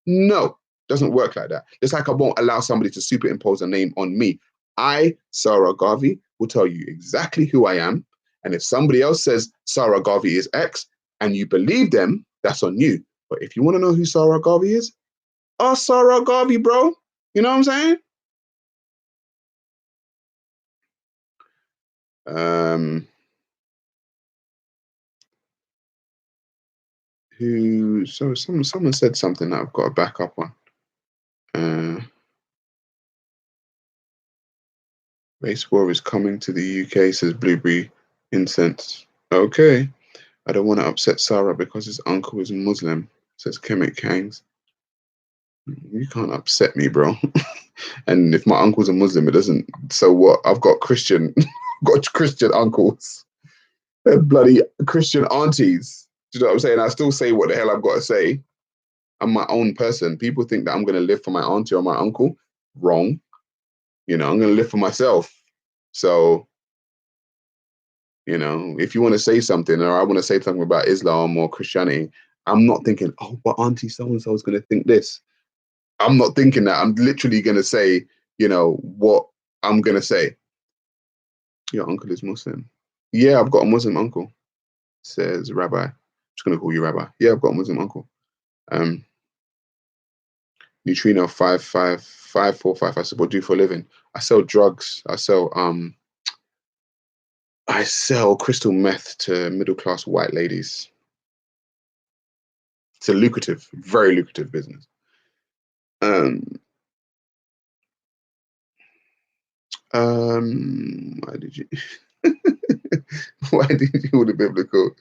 No, doesn't work like that. Just like I won't allow somebody to superimpose a name on me. I, Sarah Garvey, will tell you exactly who I am. And if somebody else says Sarah Garvey is X and you believe them, that's on you. But if you want to know who Sarah Garvey is, ask Sarah Garvey, bro. You know what I'm saying? Someone said something that I've got to back up on. Race war is coming to the UK, says Blueberry Incense. Okay. I don't want to upset Sarah because his uncle is Muslim, says Kemet Kangs. You can't upset me, bro. And if my uncle's a Muslim, it doesn't. So what? I've got Christian uncles. They're bloody Christian aunties. Do you know what I'm saying? I still say what the hell I've got to say. I'm my own person. People think that I'm going to live for my auntie or my uncle. Wrong. I'm going to live for myself. So, if you want to say something, or I want to say something about Islam or Christianity, I'm not thinking, oh, but auntie so-and-so is going to think this. I'm not thinking that. I'm literally going to say, what I'm going to say. Your uncle is Muslim. Yeah, I've got a Muslim uncle, says Rabbi. I'm just going to call you Rabbi. Yeah, I've got a Muslim uncle. Neutrino 55545. I said, what do you do for a living? I sell drugs. I sell crystal meth to middle class white ladies. It's a lucrative, very lucrative business. Why did you why did you all the biblical?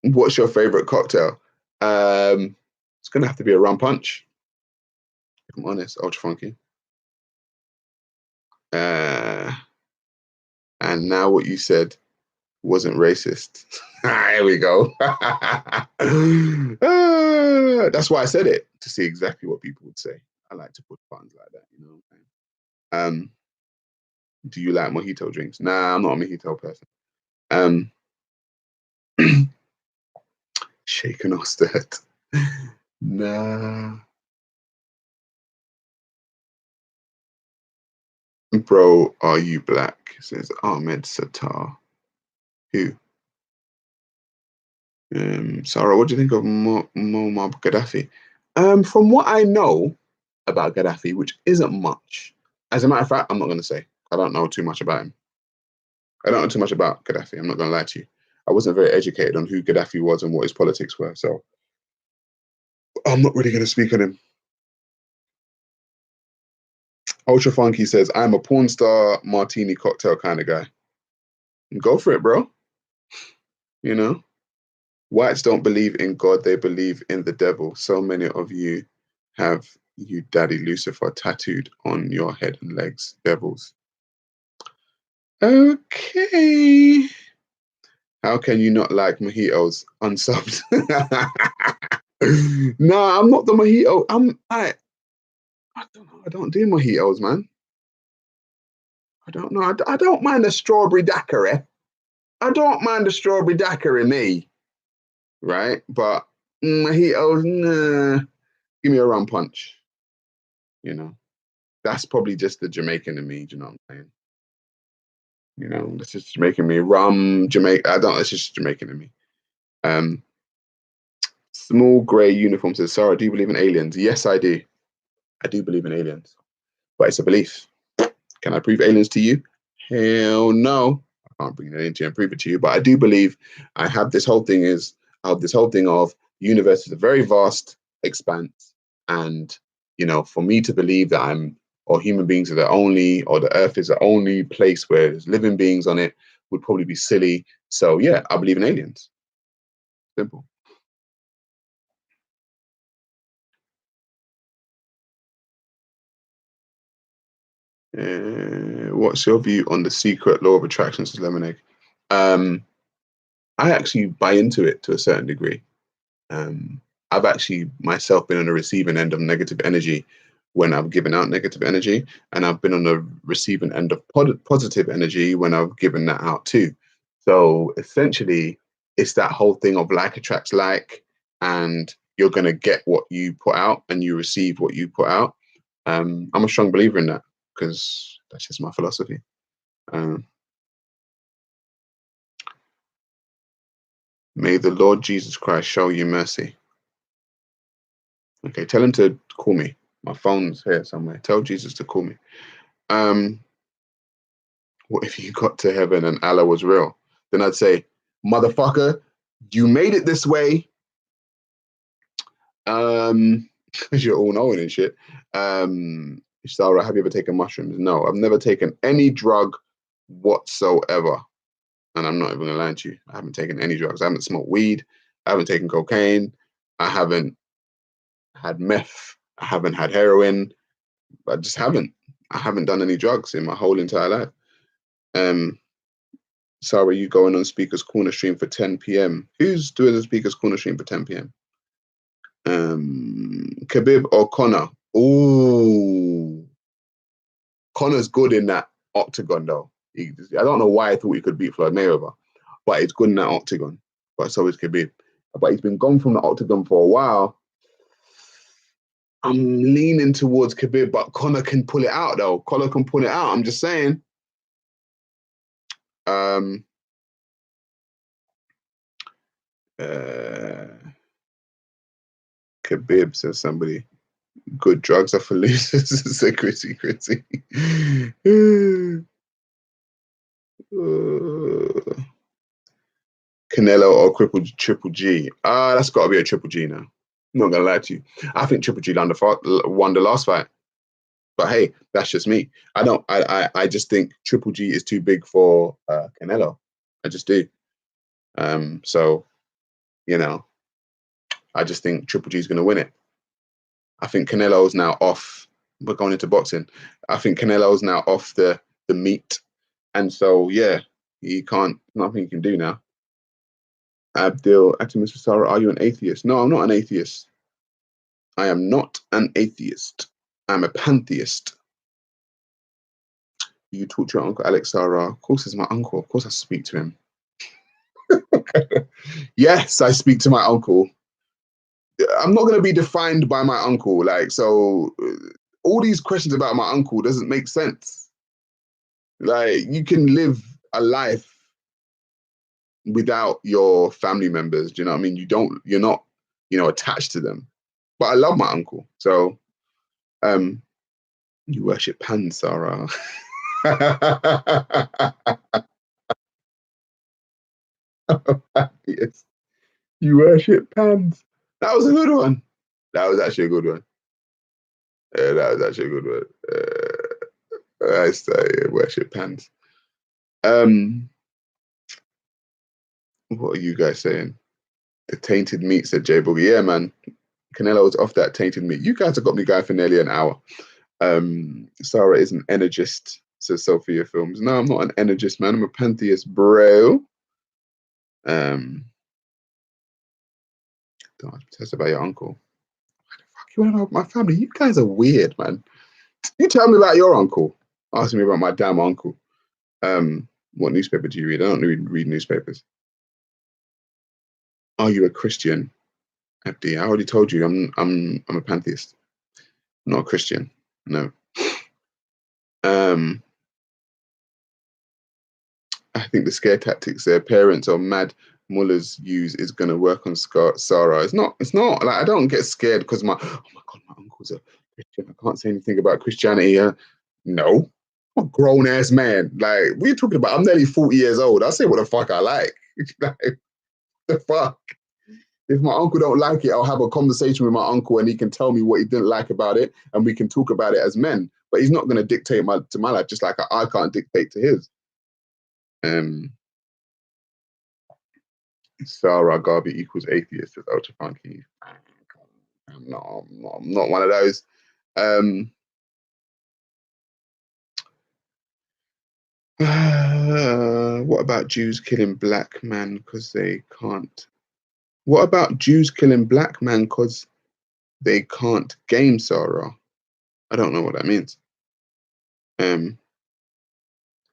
What's your favorite cocktail? It's gonna have to be a rum punch. If I'm honest, ultra funky. And now what you said wasn't racist. Here we go. That's why I said it, to see exactly what people would say. I like to put puns like that, you know. Do you like mojito drinks? Nah, I'm not a mojito person. Shaken or stirred? Nah. Bro, are you black? Says Ahmed Sattar. Who? Sarah, what do you think of Muammar Gaddafi? From what I know about Gaddafi, which isn't much, as a matter of fact, I'm not going to say. I don't know too much about him. I don't know too much about Gaddafi. I'm not going to lie to you. I wasn't very educated on who Gaddafi was and what his politics were, so I'm not really going to speak on him. Ultra Funky says, I'm a porn star martini cocktail kind of guy. Go for it, bro. You know? Whites don't believe in God, they believe in the devil. So many of you have you Daddy Lucifer tattooed on your head and legs, devils. Okay. How can you not like mojitos unsubbed? No, I'm not the mojito. I don't know. I don't do mojitos, man. I don't know. I don't mind a strawberry daiquiri. I don't mind a strawberry daiquiri, me. Right? But mojitos, nah. Give me a rum punch. You know? That's probably just the Jamaican in me, do you know what I'm saying? You know, that's just Jamaican me. Rum, Jamaica. It's just Jamaican in me. Small grey uniform says, Sarah, do you believe in aliens? Yes, I do. I do believe in aliens. But it's a belief. Can I prove aliens to you? Hell no. I can't bring it into you and prove it to you. But I do believe I have this whole thing of the universe is a very vast expanse. And, you know, for me to believe that or human beings are or the earth is the only place where there's living beings on it would probably be silly. So yeah, I believe in aliens. Simple. What's your view on the secret law of attraction to Lemonade? I actually buy into it to a certain degree. I've actually myself been on the receiving end of negative energy when I've given out negative energy, and I've been on the receiving end of positive energy when I've given that out too. So essentially, it's that whole thing of like attracts like, and you're going to get what you put out and you receive what you put out. I'm a strong believer in that because that's just my philosophy. May the Lord Jesus Christ show you mercy. Okay, tell him to call me. My phone's here somewhere. Tell Jesus to call me. What if you got to heaven and Allah was real? Then I'd say, motherfucker, you made it this way. Because you're all knowing and shit. Sarah, have you ever taken mushrooms? No, I've never taken any drug whatsoever. And I'm not even gonna lie to you. I haven't taken any drugs. I haven't smoked weed. I haven't taken cocaine. I haven't had meth. I haven't had heroin. I just haven't. I haven't done any drugs in my whole entire life. Sarah, you going on Speaker's Corner stream for 10 p.m. Who's doing the Speaker's Corner stream for 10 p.m.? Khabib or Conor? Ooh, Conor's good in that octagon though. I don't know why I thought he could beat Floyd Mayweather, but it's good in that octagon. But so is Khabib. But he's been gone from the octagon for a while. I'm leaning towards Khabib, but Conor can pull it out though. Conor can pull it out. I'm just saying. Khabib, says somebody. Good drugs are for losers, said Gritty. Canelo or Triple G. That's got to be a Triple G now. I'm not gonna lie to you. I think Triple G won the last fight. But hey, that's just me. I don't. I just think Triple G is too big for Canelo. I just do. So you know, I just think Triple G is going to win it. I think Canelo's now off. We're going into boxing. I think Canelo's now off the meat, and so yeah, he can't. Nothing he can do now. Abdul Atimus Sarah, are you an atheist? No, I'm not an atheist. I am not an atheist. I'm a pantheist. You talk to your uncle Alex Sarah. Of course, he's my uncle. Of course, I speak to him. Yes, I speak to my uncle. I'm not going to be defined by my uncle. Like, so all these questions about my uncle doesn't make sense. Like, you can live a life without your family members. Do you know what I mean? You're not, attached to them. But I love my uncle. So, you worship Pan, Sarah. Yes. You worship pans. That was a good one. That was actually a good one. That was actually a good one. I say worship pans. What are you guys saying? The tainted meat, said Jay Boogie. Yeah, man. Canelo's off that tainted meat. You guys have got me going for nearly an hour. Sarah is an energist, says Sophia Films. No, I'm not an energist, man. I'm a pantheist, bro. Don't tell about your uncle. What the fuck you want about my family? You guys are weird, man. You tell me about your uncle. Ask me about my damn uncle. What newspaper do you read? I don't read newspapers. Are you a Christian, Abdi? I already told you I'm a pantheist. I'm not a Christian. No. I think the scare tactics their parents or mad mullahs use is going to work on Sarah. It's not. Like, I don't get scared because oh my god, my uncle's a Christian. I can't say anything about Christianity. No, I'm a grown ass man. Like, what are you talking about? I'm nearly 40 years old. I say what the fuck I like. Like, the fuck. If my uncle don't like it, I'll have a conversation with my uncle and he can tell me what he didn't like about it and we can talk about it as men. But he's not going to dictate to my life, just like I can't dictate to his. Sarah Garvey equals atheist, says Ultra Funky. I'm not one of those. What about Jews killing black men because they can't? What about Jews killing black men because they can't game, Sarah? I don't know what that means.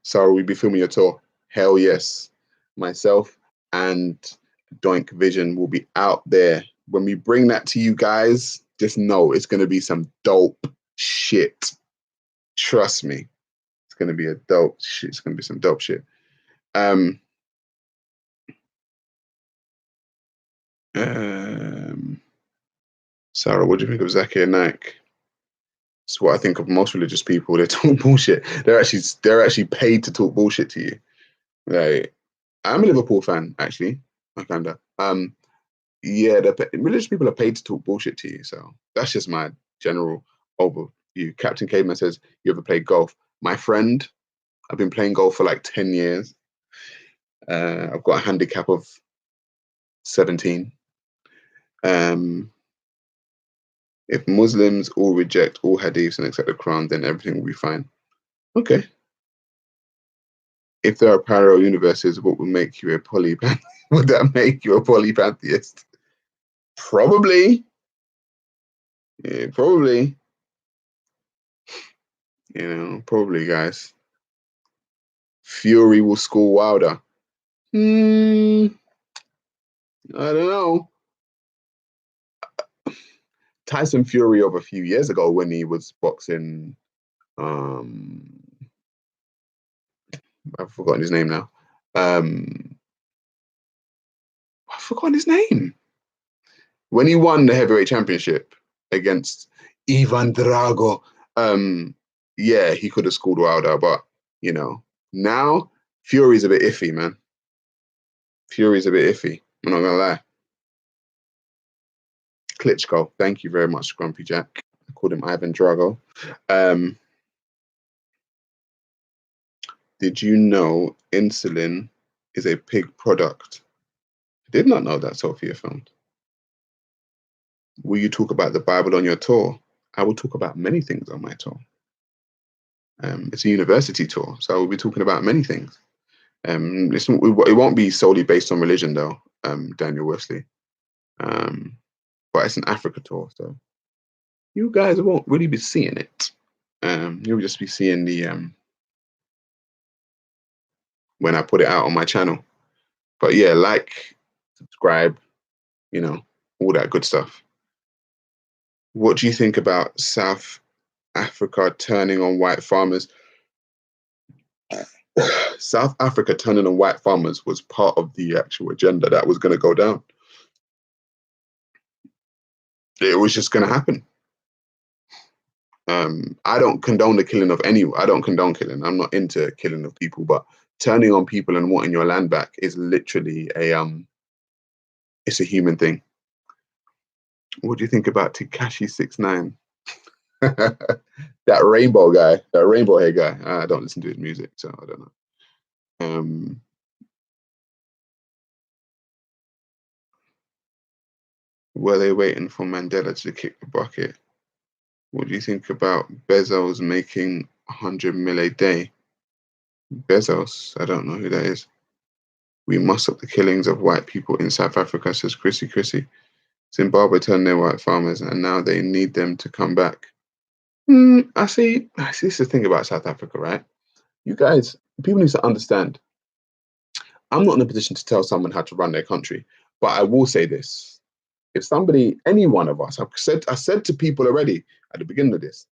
Sarah, we'll be filming your tour. Hell yes. Myself and Doink Vision will be out there. When we bring that to you guys, just know it's going to be some dope shit. Trust me. It's going to be a dope shit. It's going to be some dope shit. Sarah, what do you think of Zakir Naik? It's what I think of most religious people. They talk bullshit. They're actually paid to talk bullshit to you. Like, I'm a Liverpool fan, actually. I kinda. Yeah, religious people are paid to talk bullshit to you. So that's just my general overview. Captain Caveman says, you ever played golf? My friend, I've been playing golf for like 10 years. I've got a handicap of 17. If Muslims all reject all hadiths and accept the Quran, then everything will be fine. Okay. If there are parallel universes, what would make you a polypantheist? Would that make you a polypantheist? Probably. Yeah, probably. Probably, guys. Fury will score Wilder. I don't know. Tyson Fury of a few years ago when he was boxing, I've forgotten his name now. I've forgotten his name. When he won the heavyweight championship against Ivan Drago, yeah, he could have scored Wilder, but you know, now Fury's a bit iffy, man. Fury's a bit iffy. I'm not gonna lie. Klitschko, thank you very much, Grumpy Jack. I called him Ivan Drago. Did you know insulin is a pig product? I did not know that, Sophia found. Will you talk about the Bible on your tour? I will talk about many things on my tour. It's a university tour, so we'll be talking about many things. It won't be solely based on religion, though, Daniel Wesley. But it's an Africa tour, so you guys won't really be seeing it. You'll just be seeing the when I put it out on my channel. But yeah, like, subscribe, you know, all that good stuff. What do you think about South Africa turning on white farmers? South Africa turning on white farmers was part of the actual agenda that was going to go down. It was just going to happen. I don't condone the killing of anyone. I don't condone killing. I'm not into killing of people, but turning on people and wanting your land back is literally it's a human thing. What do you think about Tekashi 69? That rainbow guy, that rainbow hair guy. I don't listen to his music, so I don't know. Were they waiting for Mandela to kick the bucket? What do you think about Bezos making 100 mil a day? Bezos, I don't know who that is. We must stop the killings of white people in South Africa, says Chrissy. Zimbabwe turned their white farmers and now they need them to come back. I see. This is the thing about South Africa, right? You guys, people need to understand. I'm not in a position to tell someone how to run their country, but I will say this. If somebody, any one of us, I said to people already at the beginning of this,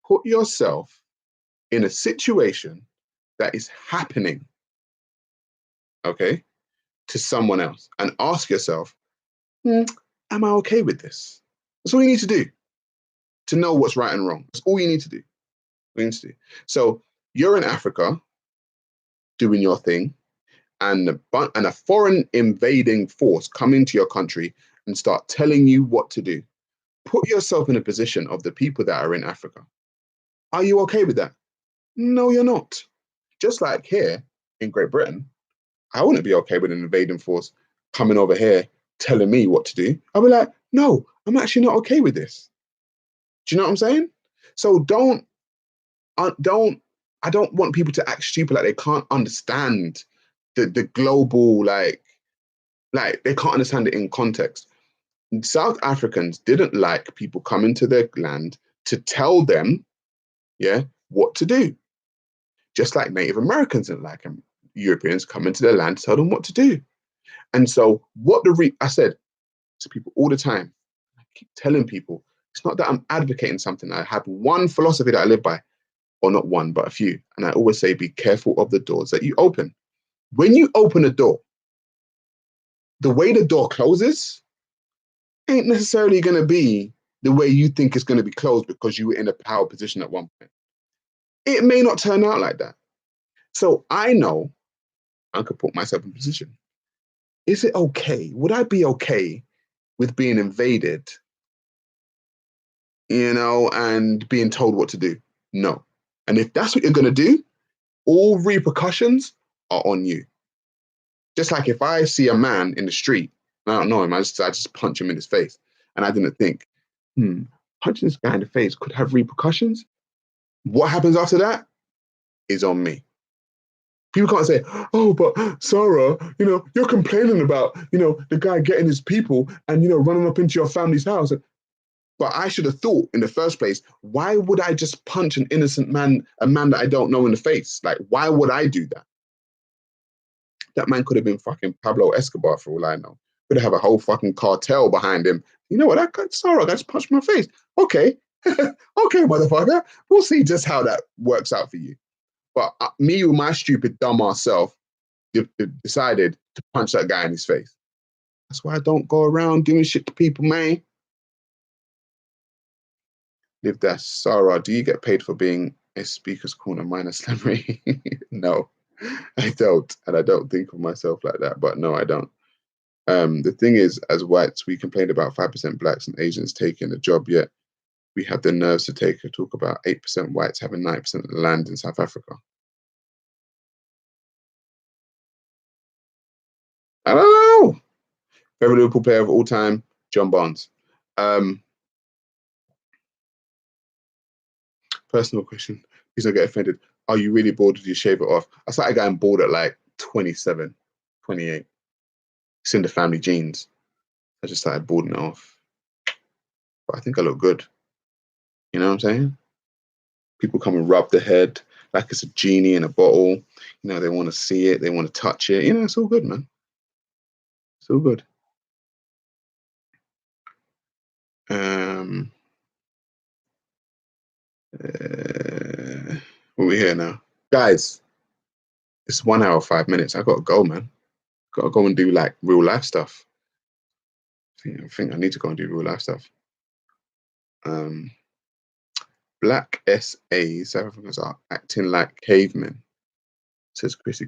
put yourself in a situation that is happening, okay, to someone else and ask yourself, am I okay with this? That's all you need to do to know what's right and wrong. That's all you need to do. So you're in Africa doing your thing, and a foreign invading force come into your country and start telling you what to do. Put yourself in a position of the people that are in Africa. Are you okay with that? No, you're not. Just like here in Great Britain, I wouldn't be okay with an invading force coming over here telling me what to do. I'll be like, no, I'm actually not okay with this. Do you know what I'm saying? So I don't want people to act stupid, like they can't understand the global, like they can't understand it in context. South Africans didn't like people coming to their land to tell them, yeah, what to do. Just like Native Americans didn't like Europeans coming to their land to tell them what to do. And so I said to people all the time, I keep telling people, it's not that I'm advocating something. I have one philosophy that I live by, or not one, but a few. And I always say, be careful of the doors that you open. When you open a door, the way the door closes ain't necessarily going to be the way you think it's going to be closed because you were in a power position at one point. It may not turn out like that. So I know I could put myself in position. Is it okay? Would I be okay with being invaded, and being told what to do? No. And if that's what you're going to do, all repercussions are on you. Just like if I see a man in the street, and I don't know him, I just punch him in his face. And I didn't think, punching this guy in the face could have repercussions. What happens after that is on me. People can't say, oh, but Sarah, you're complaining about, the guy getting his people and, running up into your family's house. But I should have thought in the first place, why would I just punch an innocent man, a man that I don't know, in the face? Like, why would I do that? That man could have been fucking Pablo Escobar for all I know. Could have a whole fucking cartel behind him. You know what? That guy, Sarah, I just punched my face. Okay. Okay, motherfucker. We'll see just how that works out for you. But me with my stupid, dumb ass self decided to punch that guy in his face. That's why I don't go around doing shit to people, man. Live that. Sarah, do you get paid for being a speaker's corner minus Slammery? No, I don't. And I don't think of myself like that. But no, I don't. The thing is, as whites, we complained about 5% blacks and Asians taking the job, yet we have the nerves to talk about 8% whites having 9% of the land in South Africa. I don't know. Favorite Liverpool player of all time, John Barnes. Personal question. Please don't get offended. Are you really bored? Did you shave it off? I started getting bored at like 27, 28. It's in the family genes. I just started boarding it off. But I think I look good. You know what I'm saying? People come and rub the head like it's a genie in a bottle. You know, they want to see it. They want to touch it. You know, it's all good, man. It's all good. What are we here now? Guys, it's 1 hour, 5 minutes. I gotta go, man. Gotta go and do like real life stuff. I think I need to go and do real life stuff. Black SAs, South Africans are acting like cavemen, says Chrissy.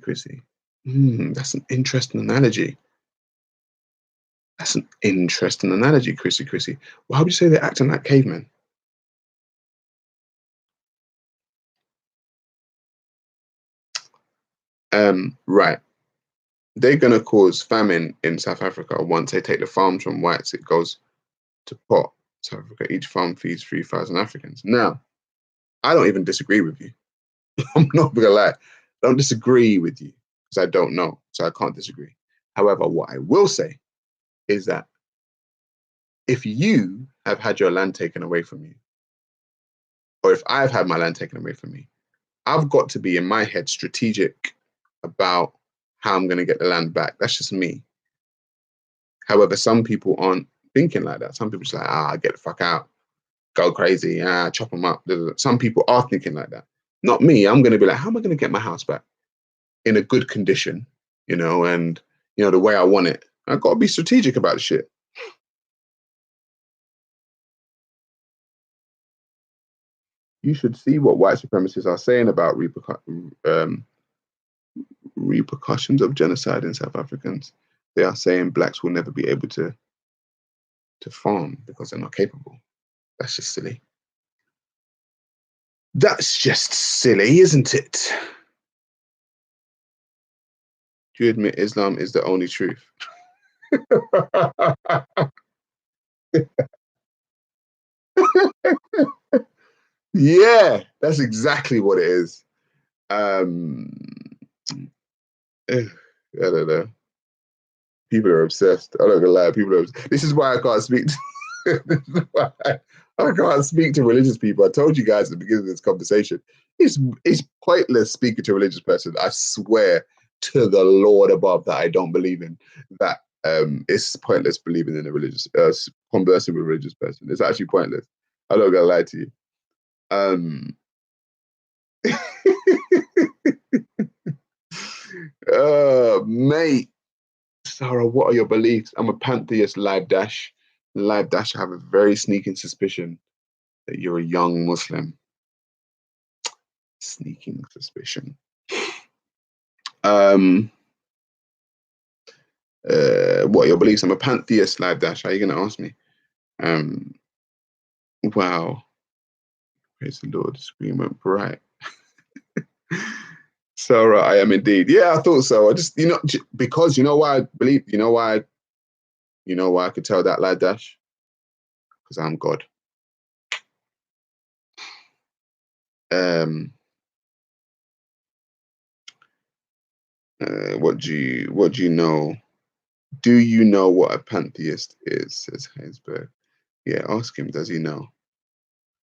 That's an interesting analogy. That's an interesting analogy, Chrissy. Why would you say they're acting like cavemen? Right. They're going to cause famine in South Africa once they take the farms from whites. It goes to pot. South Africa, each farm feeds 3,000 Africans. Now, I don't even disagree with you. I'm not going to lie. I don't disagree with you because I don't know. So I can't disagree. However, what I will say is that if you have had your land taken away from you, or if I've had my land taken away from me, I've got to be in my head strategic about how I'm going to get the land back. That's just me. However, some people aren't thinking like that. Some people just like, get the fuck out, go crazy, chop them up. Some people are thinking like that. Not me. I'm going to be like, how am I going to get my house back in a good condition, and, the way I want it? I've got to be strategic about the shit. You should see what white supremacists are saying about repercussions of genocide in South Africans. They are saying blacks will never be able to farm because they're not capable. That's just silly. That's just silly, isn't it? Do you admit Islam is the only truth? Yeah, that's exactly what it is. I don't know. People are obsessed. I'm not gonna lie. People are. This is why I can't speak. I can't speak to religious people. I told you guys at the beginning of this conversation. It's pointless speaking to a religious person. I swear to the Lord above that I don't believe in that. It's pointless believing in a religious conversing with a religious person. It's actually pointless. I'm not gonna lie to you. Mate, Sarah, what are your beliefs? I'm a pantheist, live dash. Live dash, I have a very sneaking suspicion that you're a young Muslim. Sneaking suspicion. What are your beliefs? I'm a pantheist, live dash. How are you going to ask me? Wow. Praise the Lord. The screen went bright. Sarah, I am indeed. Yeah, I thought so. I just, because why I believe, why I could tell that, live dash? Because I'm God. What do you know? Do you know what a pantheist is? Says Heinsberg. Yeah, ask him. Does he know?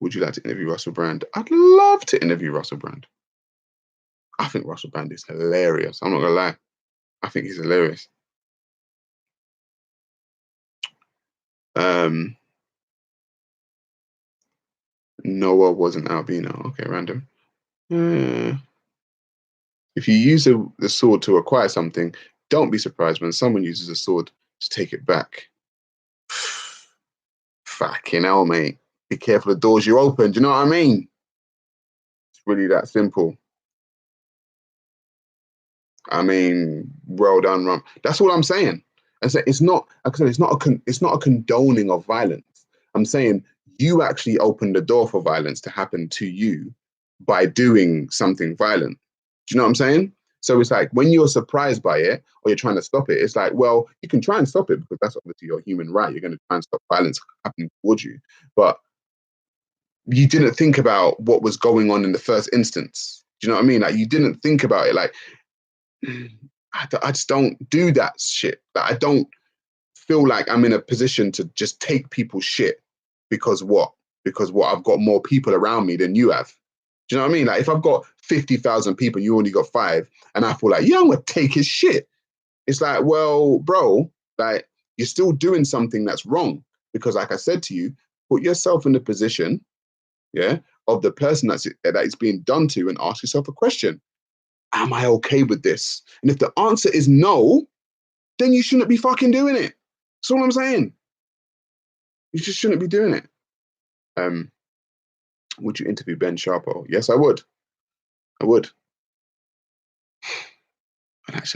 Would you like to interview Russell Brand? I'd love to interview Russell Brand. I think Russell Brand is hilarious. I'm not gonna lie. I think he's hilarious. Noah was an albino. Okay, random. If you use the sword to acquire something, don't be surprised when someone uses a sword Just take it back. Fucking hell, mate. Be careful of the doors you open. Do you know what I mean? It's really that simple. I mean, well done, Rum. That's all I'm saying. And so it's not, like I said, it's not a condoning of violence. I'm saying you actually opened the door for violence to happen to you by doing something violent. Do you know what I'm saying? So it's like when you're surprised by it or you're trying to stop it, it's like, well, you can try and stop it because that's obviously your human right. You're going to try and stop violence happening towards you. But you didn't think about what was going on in the first instance. Do you know what I mean? Like you didn't think about it. Like I just don't do that shit. Like, I don't feel like I'm in a position to just take people's shit because what? Because what? I've got more people around me than you have. Do you know what I mean? Like if I've got 50,000 people and you only got 5, and I feel like, yeah, I'm gonna take his shit. It's like, well, bro, like you're still doing something that's wrong. Because like I said to you, put yourself in the position, yeah, of the person that it's being done to and ask yourself a question. Am I okay with this? And if the answer is no, then you shouldn't be fucking doing it. That's all I'm saying. You just shouldn't be doing it. Would you interview Ben Sharpo? Yes, I would. I would.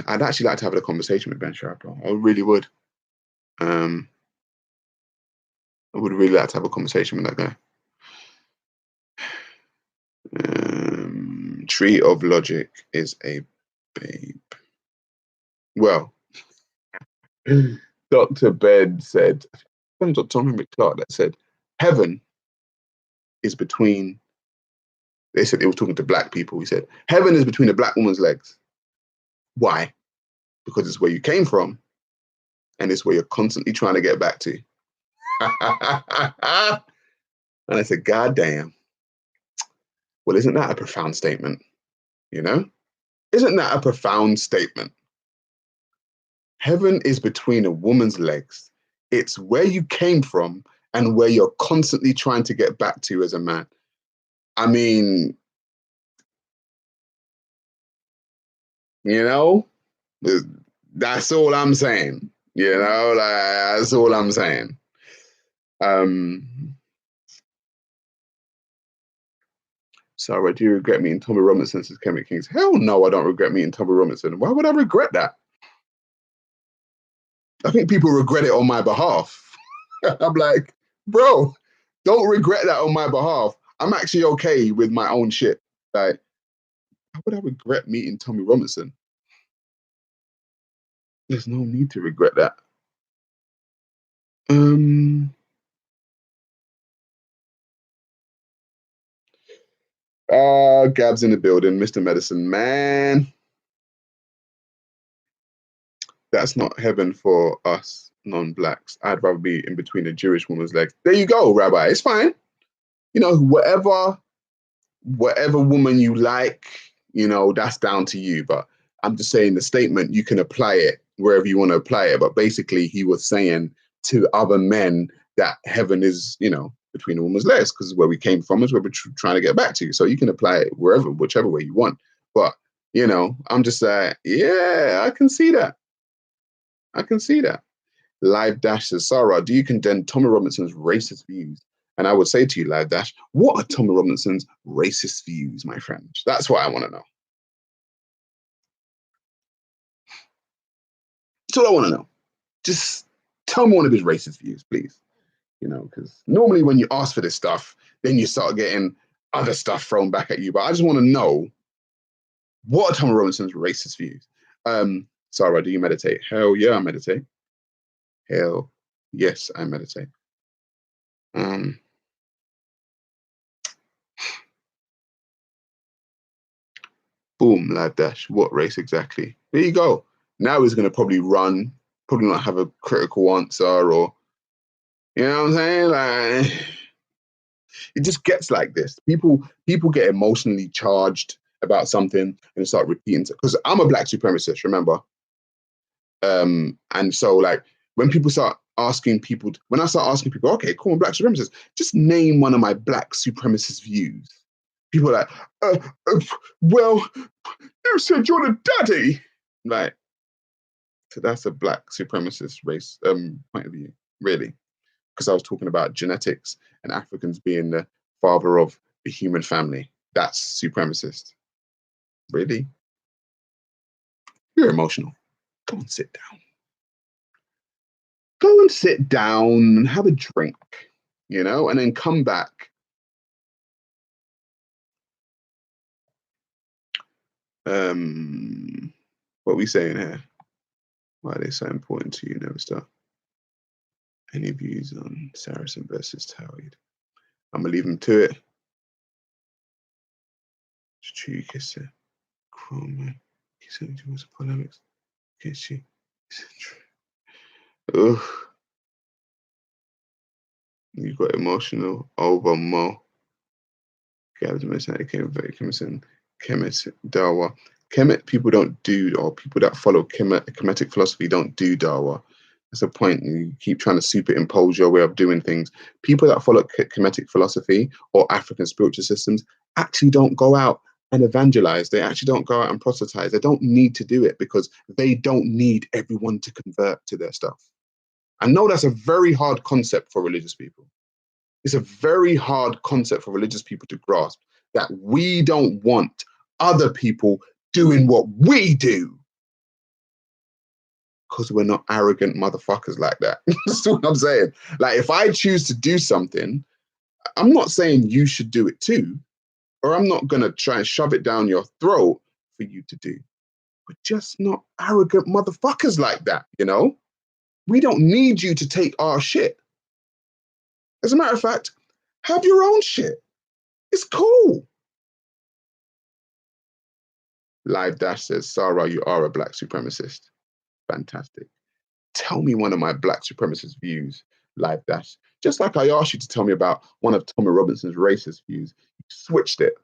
I'd actually like to have a conversation with Ben Sharpo. I really would. I would really like to have a conversation with that guy. Tree of Logic is a babe. Well, Dr. Ben said, I think it was Dr. Henry Clark that said, heaven is between, they said they were talking to black people. He said, heaven is between a black woman's legs. Why? Because it's where you came from and it's where you're constantly trying to get back to. And I said, God damn. Well, isn't that a profound statement? You know? Isn't that a profound statement? Heaven is between a woman's legs. It's where you came from and where you're constantly trying to get back to as a man. I mean, you know, that's all I'm saying. You know, like that's all I'm saying. Sarah, do you regret meeting Tommy Robinson as Kemet Kings? Hell no, I don't regret meeting Tommy Robinson. Why would I regret that? I think people regret it on my behalf. I'm like, bro, don't regret that on my behalf. I'm actually okay with my own shit. Like, how would I regret meeting Tommy Robinson? There's no need to regret that. Gab's in the building, Mr. Medicine Man. That's not heaven for us non-blacks. I'd rather be in between a Jewish woman's legs. There you go, Rabbi. It's fine. You know, whatever woman you like, you know, that's down to you. But I'm just saying the statement, you can apply it wherever you want to apply it. But basically, he was saying to other men that heaven is, you know, between a woman's legs, because where we came from is where we're trying to get back to. So you can apply it wherever, whichever way you want. But, you know, I'm just like, yeah, I can see that. I can see that. Live Dash says, Sarah, do you condemn Tommy Robinson's racist views? And I would say to you, Live Dash, what are Tommy Robinson's racist views, my friend? That's what I want to know. That's all I want to know. Just tell me one of his racist views, please. You know, because normally when you ask for this stuff, then you start getting other stuff thrown back at you. But I just want to know, what are Tommy Robinson's racist views? Sarah, do you meditate? Hell yeah, I meditate. Hell yes, I meditate. Boom, Live Dash. What race exactly? There you go. Now he's going to probably run, probably not have a critical answer, or, you know what I'm saying? Like, it just gets like this. People get emotionally charged about something and start repeating it. Because I'm a black supremacist, remember? And so, like, when people start asking people, when I start asking people, okay, cool, I'm black supremacist, just name one of my black supremacist views. People are like, well, you said you're the daddy. Like, So that's a black supremacist race point of view, really. Because I was talking about genetics and Africans being the father of the human family. That's supremacist. Really? You're emotional. Go and sit down. Go and sit down, have a drink, and then come back. What are we saying here? Why are they so important to you? Never stop. Any views on Saracen versus Tawhid? I'm gonna leave them to it. Chrome, he said it was polemics. Okay, she. Ugh. You got emotional over Mo. Gabs came very Kemet Dawa. Kemet people don't do, or people that follow Kemetic philosophy don't do Dawa. That's the point. You keep trying to superimpose your way of doing things. People that follow Kemetic philosophy or African spiritual systems actually don't go out and evangelize. They actually don't go out and proselytize. They don't need to do it because they don't need everyone to convert to their stuff. I know that's a very hard concept for religious people. It's a very hard concept for religious people to grasp, that we don't want other people doing what we do because we're not arrogant motherfuckers like that. That's what I'm saying. Like, if I choose to do something, I'm not saying you should do it too, or I'm not going to try and shove it down your throat for you to do. We're just not arrogant motherfuckers like that, We don't need you to take our shit. As a matter of fact, have your own shit. It's cool. Live Dash says, Sarah, you are a black supremacist. Fantastic. Tell me one of my black supremacist views, Live Dash. Just like I asked you to tell me about one of Tommy Robinson's racist views, you switched it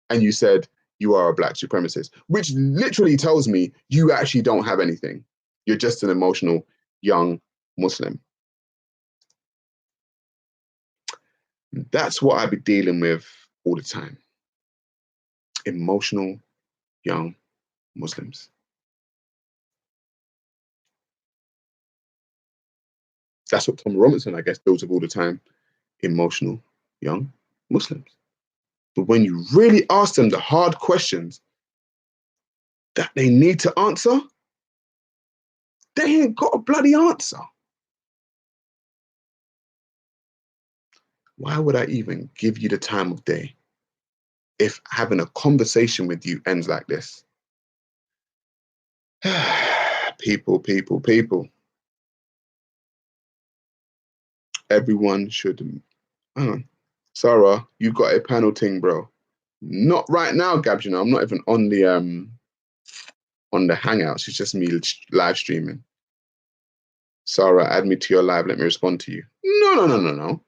and you said you are a black supremacist, which literally tells me you actually don't have anything. You're just an emotional young Muslim. That's what I be dealing with all the time. Emotional young Muslims. That's what Tom Robinson, I guess, deals with all the time. Emotional young Muslims. But when you really ask them the hard questions that they need to answer, they ain't got a bloody answer. Why would I even give you the time of day if having a conversation with you ends like this? People. Everyone should. Sarah, you got a panel ting, bro. Not right now, Gabs. I'm not even on the Hangouts. It's just me live streaming. Sarah, add me to your live. Let me respond to you. No.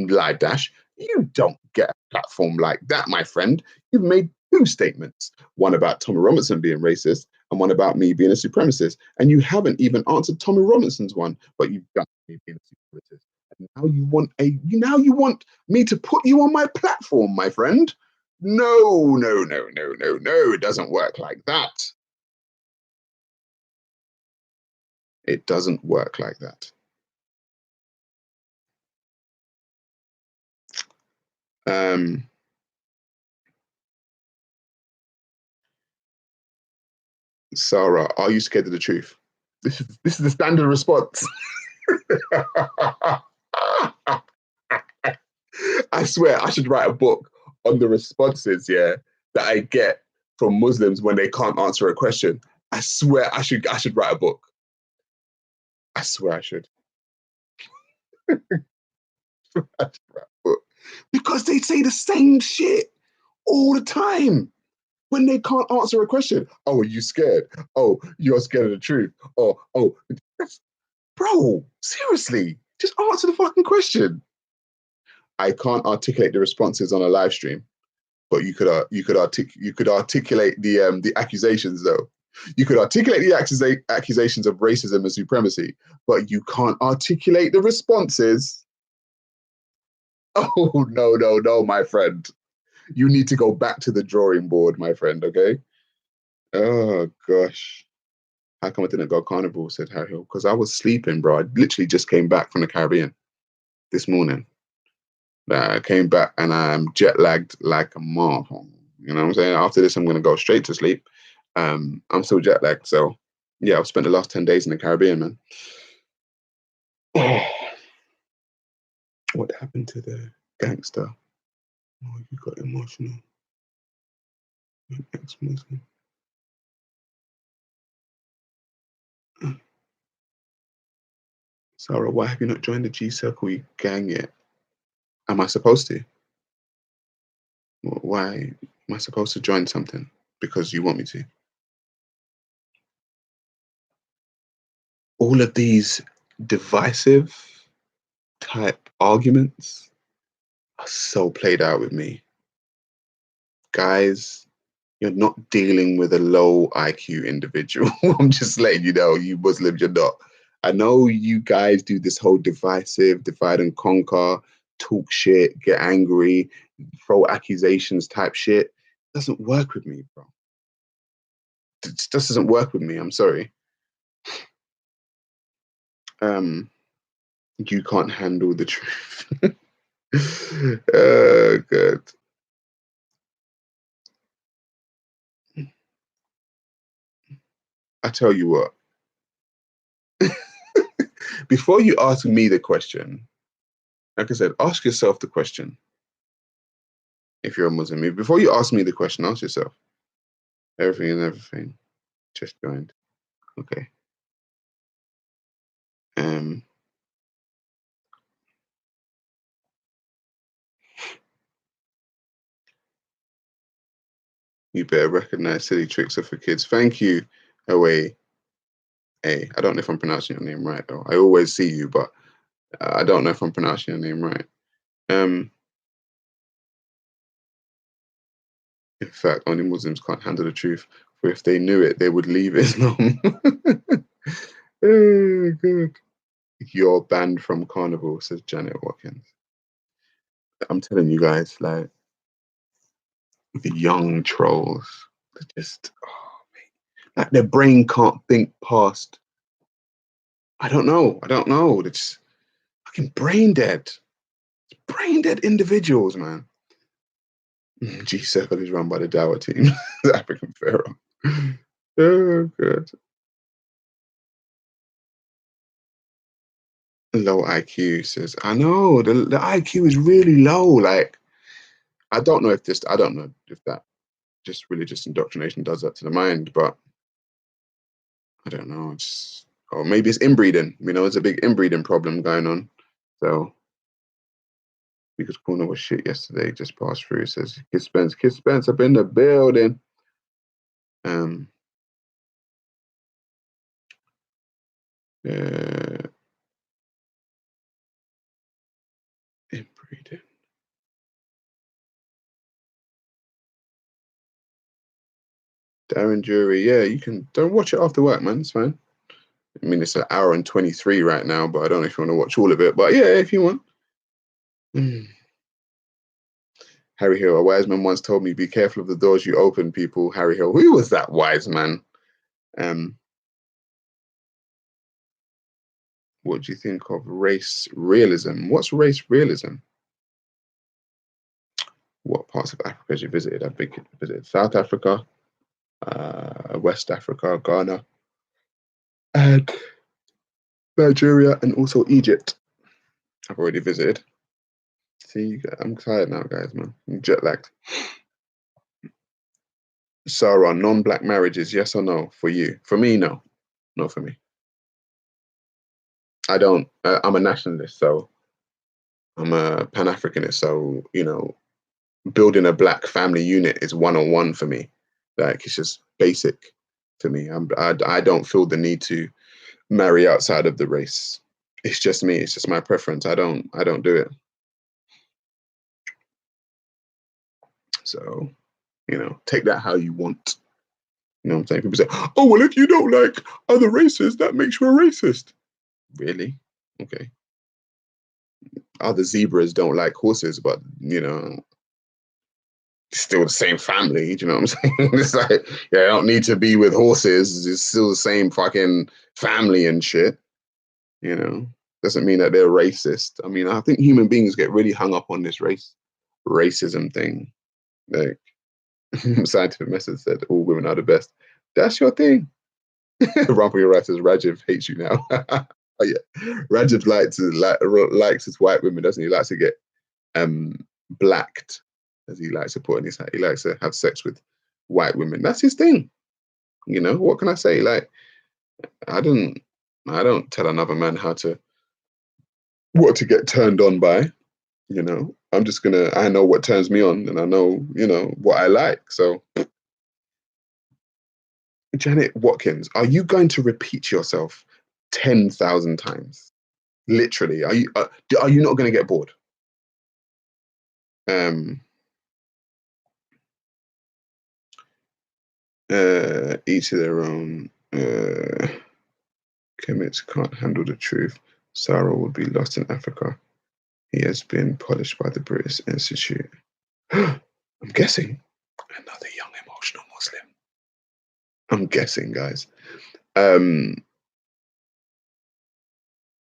Live Dash, you don't get a platform like that, my friend. You've made two statements, one about Tommy Robinson being racist and one about me being a supremacist. And you haven't even answered Tommy Robinson's one, but you've done me being a supremacist. And now you want me to put you on my platform, my friend. No. It doesn't work like that. It doesn't work like that. Sarah, are you scared of the truth? This is the standard response. I swear I should write a book on the responses, that I get from Muslims when they can't answer a question. I swear I should write a book. I swear I should. Because they say the same shit all the time when they can't answer a question. Oh, are you scared? Oh, you're scared of the truth. Oh, bro, seriously, just answer the fucking question. I can't articulate the responses on a live stream, but you could articulate the accusations though. You could articulate the accusations of racism and supremacy, but you can't articulate the responses. Oh no, my friend. You need to go back to the drawing board, my friend, okay? Oh gosh. How come I didn't go carnival? Said Harry Hill. Because I was sleeping, bro. I literally just came back from the Caribbean this morning. I came back and I'm jet lagged like a motherfucker. You know what I'm saying? After this, I'm gonna go straight to sleep. I'm still jet lagged, so yeah, I've spent the last 10 days in the Caribbean, man. What happened to the gangster? Oh, you got emotional. Ex-Muslim. Sarah, why have you not joined the G Circle gang yet? Am I supposed to? Why am I supposed to join something? Because you want me to? All of these divisive type arguments are so played out with me. Guys, you're not dealing with a low IQ individual. I'm just letting you know, you Muslims, you're not. I know you guys do this whole divisive, divide and conquer, talk shit, get angry, throw accusations type shit. It doesn't work with me, bro. It just doesn't work with me. I'm sorry. You can't handle the truth. Good. I tell you what. Before you ask me the question, like I said, ask yourself the question. If you're a Muslim, before you ask me the question, ask yourself. Everything and everything. Just joined. Okay. You better recognize silly tricks are for kids. Thank you, Away. Hey, I don't know if I'm pronouncing your name right though. I always see you, but I don't know if I'm pronouncing your name right. In fact, only Muslims can't handle the truth. For if they knew it, they would leave Islam. Oh, good. You're banned from Carnival, says Janet Watkins. I'm telling you guys, like the young trolls, they're just like their brain can't think past. I don't know. They're just fucking brain dead. Brain dead individuals, man. G Circle is run by the Dawa team, the African Pharaoh. Oh, good. Low IQ says, I know the IQ is really low. Like, I don't know if that just religious indoctrination does that to the mind, but I don't know. Or maybe it's inbreeding. It's a big inbreeding problem going on. So, because Kuna was shit yesterday, just passed through. Says, Kid Spence up in the building. Inbreeding. Darren Jury, yeah, you can. Don't watch it after work, man. It's fine. I mean, it's an hour and 23 right now, but I don't know if you want to watch all of it. But yeah, if you want. Harry Hill, a wise man once told me, be careful of the doors you open, people. Harry Hill, who was that wise man? What do you think of race realism? What's race realism? What parts of Africa have you visited? I've visited South Africa, West Africa, Ghana, and Nigeria, and also Egypt. I've already visited. See, I'm tired now, guys, man. I'm jet lagged. Sarah, non-black marriages, yes or no for you? For me, no. Not for me. I don't. I'm a nationalist, so I'm a Pan-Africanist. So building a black family unit is one-on-one for me. Like it's just basic to me. I don't feel the need to marry outside of the race. It's just me. It's just my preference. I don't do it. So, take that how you want. You know what I'm saying? People say, oh, well, if you don't like other races, that makes you a racist. Really? Okay. Other zebras don't like horses, but, It's still the same family. Do you know what I'm saying? It's like, yeah, I don't need to be with horses. It's still the same fucking family and shit. You know, doesn't mean that they're racist. I mean, I think human beings get really hung up on this racism thing. Like, scientific method said all women are the best. That's your thing. Rumpel your right says Rajiv hates you now. Oh yeah, Rajiv likes his white women, doesn't he? He likes to get blacked, as he likes to put in his hat. He likes to have sex with white women. That's his thing. You know, what can I say? Like, I don't tell another man what to get turned on by. You know, I know what turns me on, and I know, what I like. So, Janet Watkins, are you going to repeat yourself 10,000 times? Literally, are you not going to get bored? Each of their own. Kemet can't handle the truth. Sarah will be lost in Africa. He has been polished by the British Institute. I'm guessing another young emotional Muslim. I'm guessing, guys.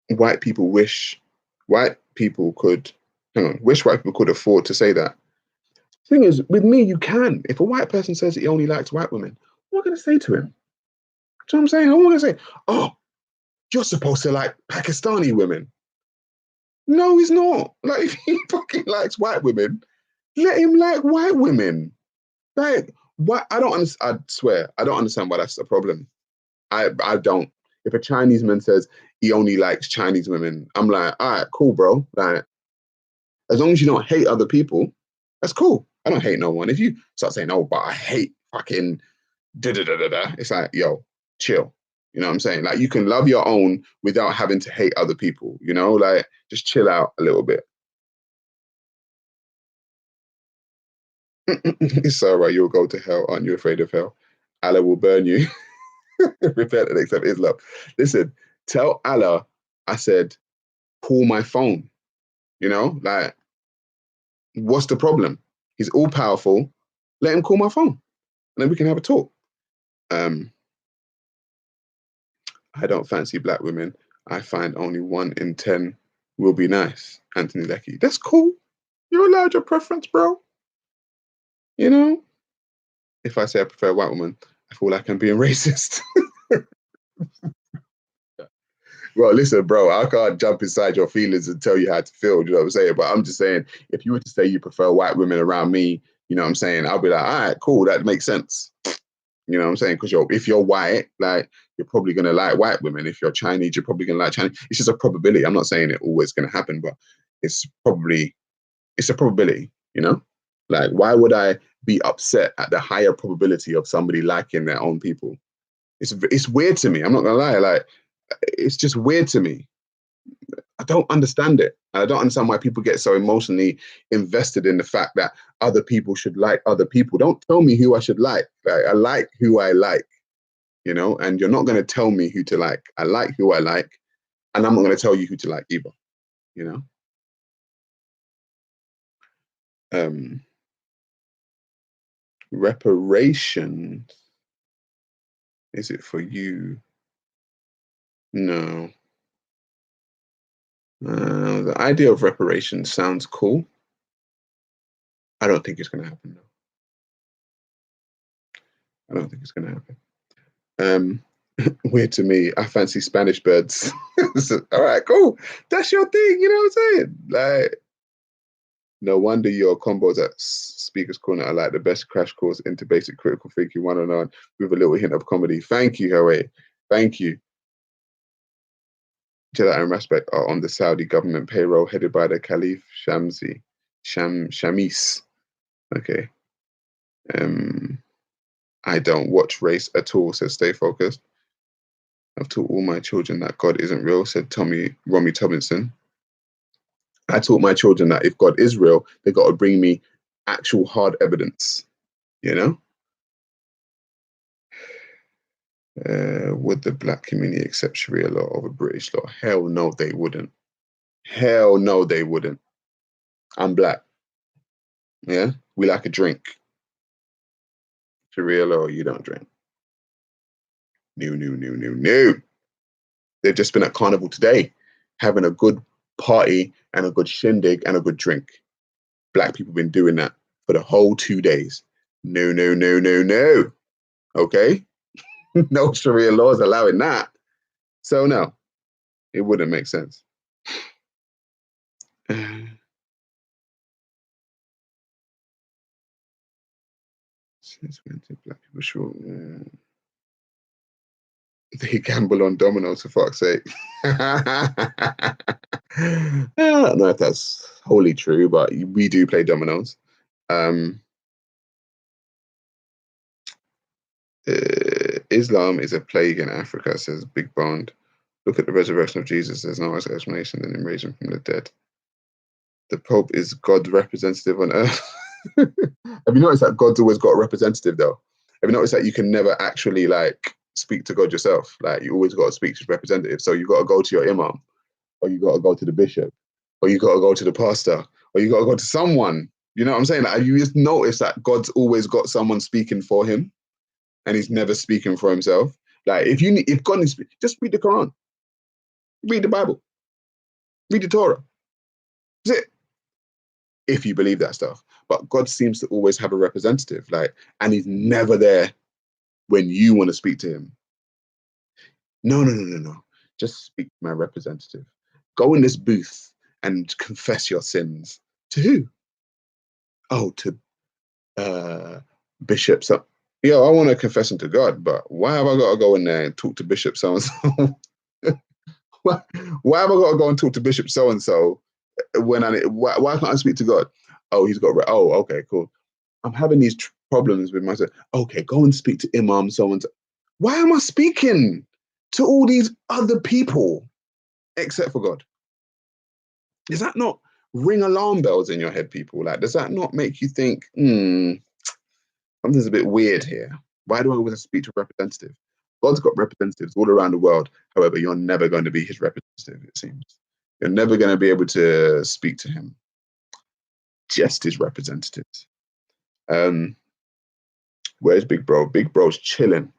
White people wish white people could afford to say that. Thing is, with me, you can. If a white person says he only likes white women, what am I going to say to him? Do you know what I'm saying? I'm going to say, oh, you're supposed to like Pakistani women. No, he's not. Like, if he fucking likes white women, let him like white women. Like, what? I swear, I don't understand why that's a problem. I don't. If a Chinese man says he only likes Chinese women, I'm like, all right, cool, bro. Like, as long as you don't hate other people, that's cool. I don't hate no one. If you start saying, oh, but I hate fucking da da da da da, it's like, yo, chill. You know what I'm saying? Like, you can love your own without having to hate other people, like, just chill out a little bit. It's all right, you'll go to hell. Aren't you afraid of hell? Allah will burn you. Repent and accept Islam. Listen, tell Allah, I said, call my phone. Like, what's the problem? He's all powerful. Let him call my phone, and then we can have a talk. I don't fancy black women. I find only 1 in 10 will be nice. Anthony Leckie. That's cool. You're allowed your preference, bro. If I say I prefer a white woman, I feel like I'm being racist. Well, listen, bro, I can't jump inside your feelings and tell you how to feel, you know what I'm saying? But I'm just saying, if you were to say you prefer white women around me, you know what I'm saying? I'll be like, all right, cool, that makes sense. You know what I'm saying? Because if you're white, like, you're probably going to like white women. If you're Chinese, you're probably going to like Chinese. It's just a probability. I'm not saying it always going to happen, but it's a probability, Like, why would I be upset at the higher probability of somebody liking their own people? It's weird to me. I'm not going to lie. Like, it's just weird to me. I don't understand it. I don't understand why people get so emotionally invested in the fact that other people should like other people. Don't tell me who I should like. Like, I like who I like, and you're not going to tell me who to like. I like who I like, and I'm not going to tell you who to like either, Reparations. Is it for you? No. The idea of reparations sounds cool. I don't think it's going to happen, though. I don't think it's going to happen. Weird to me. I fancy Spanish birds. So, all right, cool. That's your thing. You know what I'm saying? Like, no wonder your combos at Speaker's Corner are like the best crash course into basic critical thinking 101 with a little hint of comedy. Thank you, Hawaii. Thank you. Jeddah and Respect are on the Saudi government payroll headed by the Caliph Shamis. Okay. I don't watch race at all, says Stay Focused. I've taught all my children that God isn't real, said Romy Tomlinson. I taught my children that if God is real, they got to bring me actual hard evidence, Would the black community accept Sharia law over British law? Hell no, they wouldn't. Hell no, they wouldn't. I'm black. Yeah, we like a drink. Sharia law, you don't drink. No. They've just been at carnival today, having a good party and a good shindig and a good drink. Black people been doing that for the whole 2 days. No. Okay? No Sharia laws allowing that. So no, it wouldn't make sense. Since when did black people show? They gamble on dominoes, for fuck's sake. I don't know if that's wholly true, but we do play dominoes. Islam is a plague in Africa, says Big Bond. Look at the resurrection of Jesus. There's no other explanation than him raising from the dead. The Pope is God's representative on earth. Have you noticed that God's always got a representative, though? Have you noticed that you can never actually like speak to God yourself? Like you always got to speak to his representative. So you got to go to your imam, or you got to go to the bishop, or you got to go to the pastor, or you got to go to someone. You know what I'm saying? Like, you just notice that God's always got someone speaking for him, and he's never speaking for himself. Like if God needs to speak, just read the Quran, read the Bible, read the Torah. That's it. If you believe that stuff. But God seems to always have a representative, like, and he's never there when you want to speak to him. No. Just speak to my representative. Go in this booth and confess your sins. To who? Oh, to Bishop. So, I want to confess them to God, but why have I got to go in there and talk to Bishop so and so? Why have I got to go and talk to Bishop so and so when why can't I speak to God? Oh, he's got. Oh, okay, cool. I'm having these problems with myself. Okay, go and speak to Imam so and so. Why am I speaking to all these other people except for God? Does that not ring alarm bells in your head, people? Like, does that not make you think, something's a bit weird here? Why do I always speak to a representative? God's got representatives all around the world. However, you're never going to be his representative, it seems. You're never going to be able to speak to him. Just his representatives. Where's Big Bro? Big Bro's chilling.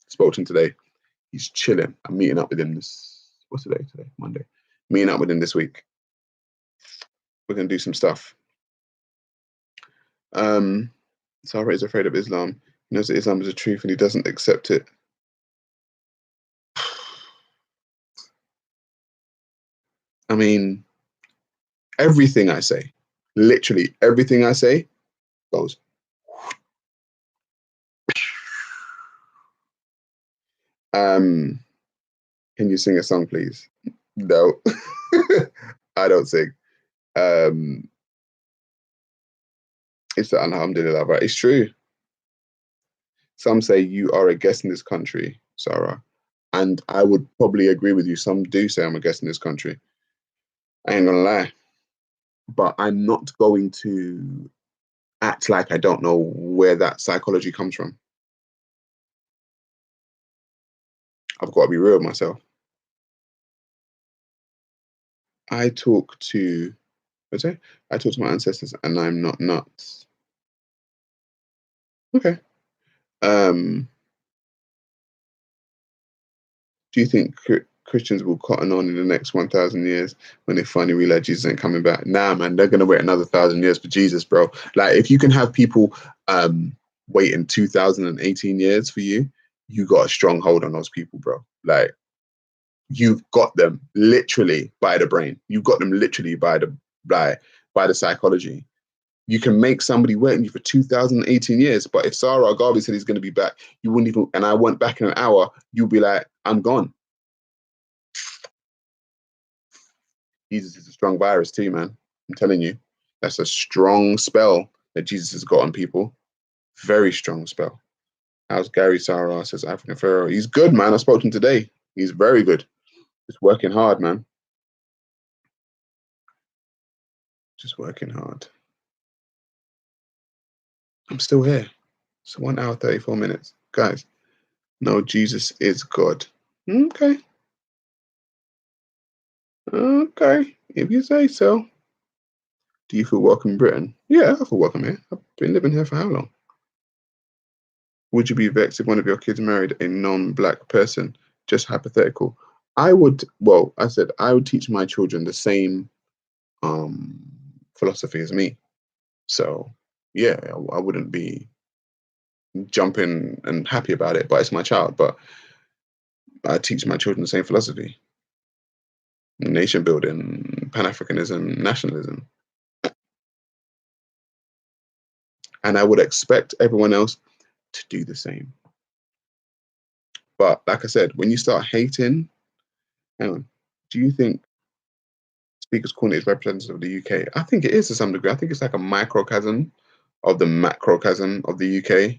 Spoke to him today. He's chilling. I'm meeting up with him what's the day today? Monday. Meeting up with him this week. We're going to do some stuff. Sarah is afraid of Islam. He knows that Islam is the truth and he doesn't accept it. I mean, everything I say, literally everything I say goes. Can you sing a song, please? No, I don't sing. It's the Alhamdulillah, but it's true. Some say you are a guest in this country, Sarah. And I would probably agree with you. Some do say I'm a guest in this country. I ain't gonna lie. But I'm not going to act like I don't know where that psychology comes from. I've got to be real with myself. I talk to my ancestors and I'm not nuts. Okay. Do you think Christians will cotton on in the next 1,000 years when they finally realize Jesus ain't coming back? Nah, man, they're gonna wait another 1,000 years for Jesus, bro. Like, if you can have people waiting 2018 years for you, you got a strong hold on those people, bro. Like, you've got them literally by the brain. You've got them literally by the psychology. You can make somebody waiting you for 2018 years, but if Sarah Garvey said he's going to be back, you wouldn't even, and I went back in an hour, you'll be like, I'm gone. Jesus is a strong virus too, man. I'm telling you, that's a strong spell that Jesus has got on people. Very strong spell. How's Gary Sarah? Says African Pharaoh. He's good, man. I spoke to him today. He's very good. Just working hard, man. Just working hard. I'm still here. It's 1 hour, 34 minutes. Guys, no, Jesus is God. Okay. Okay. If you say so. Do you feel welcome in Britain? Yeah, I feel welcome here. I've been living here for how long? Would you be vexed if one of your kids married a non-black person? Just hypothetical. I would. Well, I said I would teach my children the same um, philosophy as me. So yeah, I wouldn't be jumping and happy about it, but it's my child. But I teach my children the same philosophy: nation building, Pan Africanism, nationalism, and I would expect everyone else to do the same. But like I said, when you start hating, hang on, do you think Speaker's Corner is representative of the UK? I think it is to some degree. I think it's like a microcosm of the macrocosm of the UK.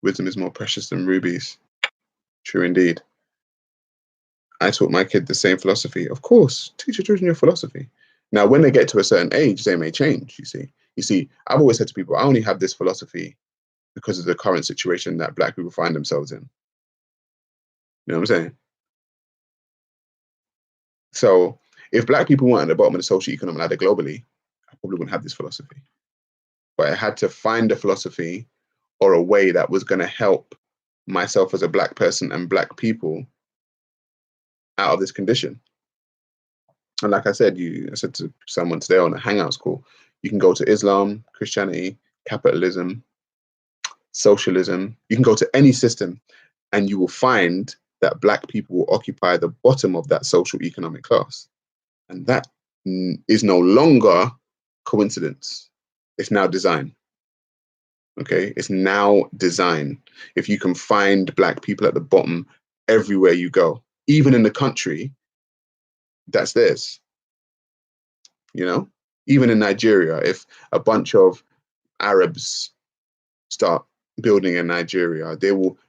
Wisdom is more precious than rubies. True indeed. I taught my kid the same philosophy. Of course, teach your children your philosophy. Now, when they get to a certain age, they may change. You see, I've always said to people, I only have this philosophy because of the current situation that Black people find themselves in. You know what I'm saying? So, if Black people weren't at the bottom of the social economic ladder globally, I probably wouldn't have this philosophy. But I had to find a philosophy or a way that was going to help myself as a Black person and Black people out of this condition. And like I said to someone today on a Hangouts call, you can go to Islam, Christianity, capitalism, socialism. You can go to any system, and you will find that Black people will occupy the bottom of that social economic class, and that is no longer coincidence. It's now design. Okay, it's now design. If you can find Black people at the bottom everywhere you go, even in the country, that's theirs. You know, even in Nigeria, if a bunch of Arabs start building in Nigeria, they will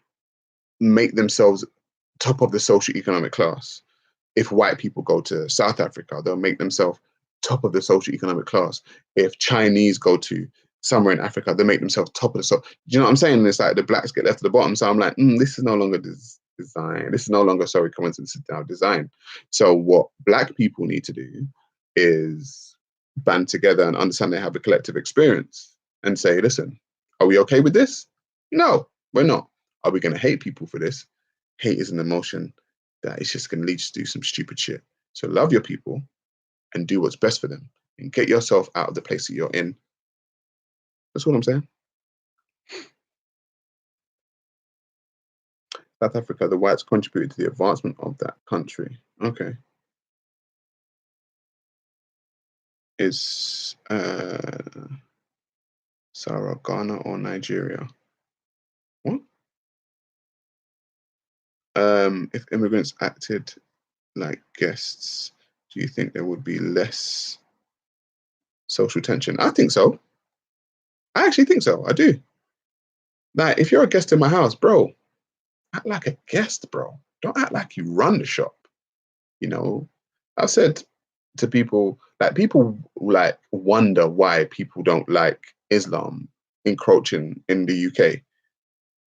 make themselves top of the social economic class. If white people go to South Africa, they'll make themselves top of the social economic class. If Chinese go to somewhere in Africa, they make themselves top of the social. You know what I'm saying? It's like the Blacks get left at the bottom. So I'm like, this is no longer design. This is no longer, sorry, coincidence, it's now design. So what Black people need to do is band together and understand they have a collective experience and say, listen, are we okay with this? No, we're not. Are we going to hate people for this? Hate is an emotion that is just going to lead you to do some stupid shit. So love your people and do what's best for them and get yourself out of the place that you're in. That's what I'm saying. South Africa, the whites contributed to the advancement of that country. Okay. Is Sarah Ghana or Nigeria? What? If immigrants acted like guests, do you think there would be less social tension? I think so. I actually think so. I do. Like, if you're a guest in my house, bro, act like a guest, bro. Don't act like you run the shop. You know, I've said to people, like, people like wonder why people don't like Islam encroaching in the UK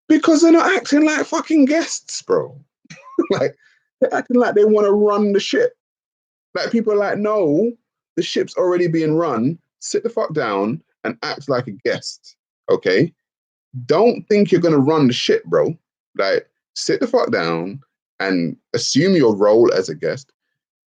because they're not acting like fucking guests, bro. Like, they're acting like they want to run the ship. Like, people are like, no, the ship's already being run. Sit the fuck down and act like a guest, okay? Don't think you're gonna run the ship, bro. Like, sit the fuck down and assume your role as a guest.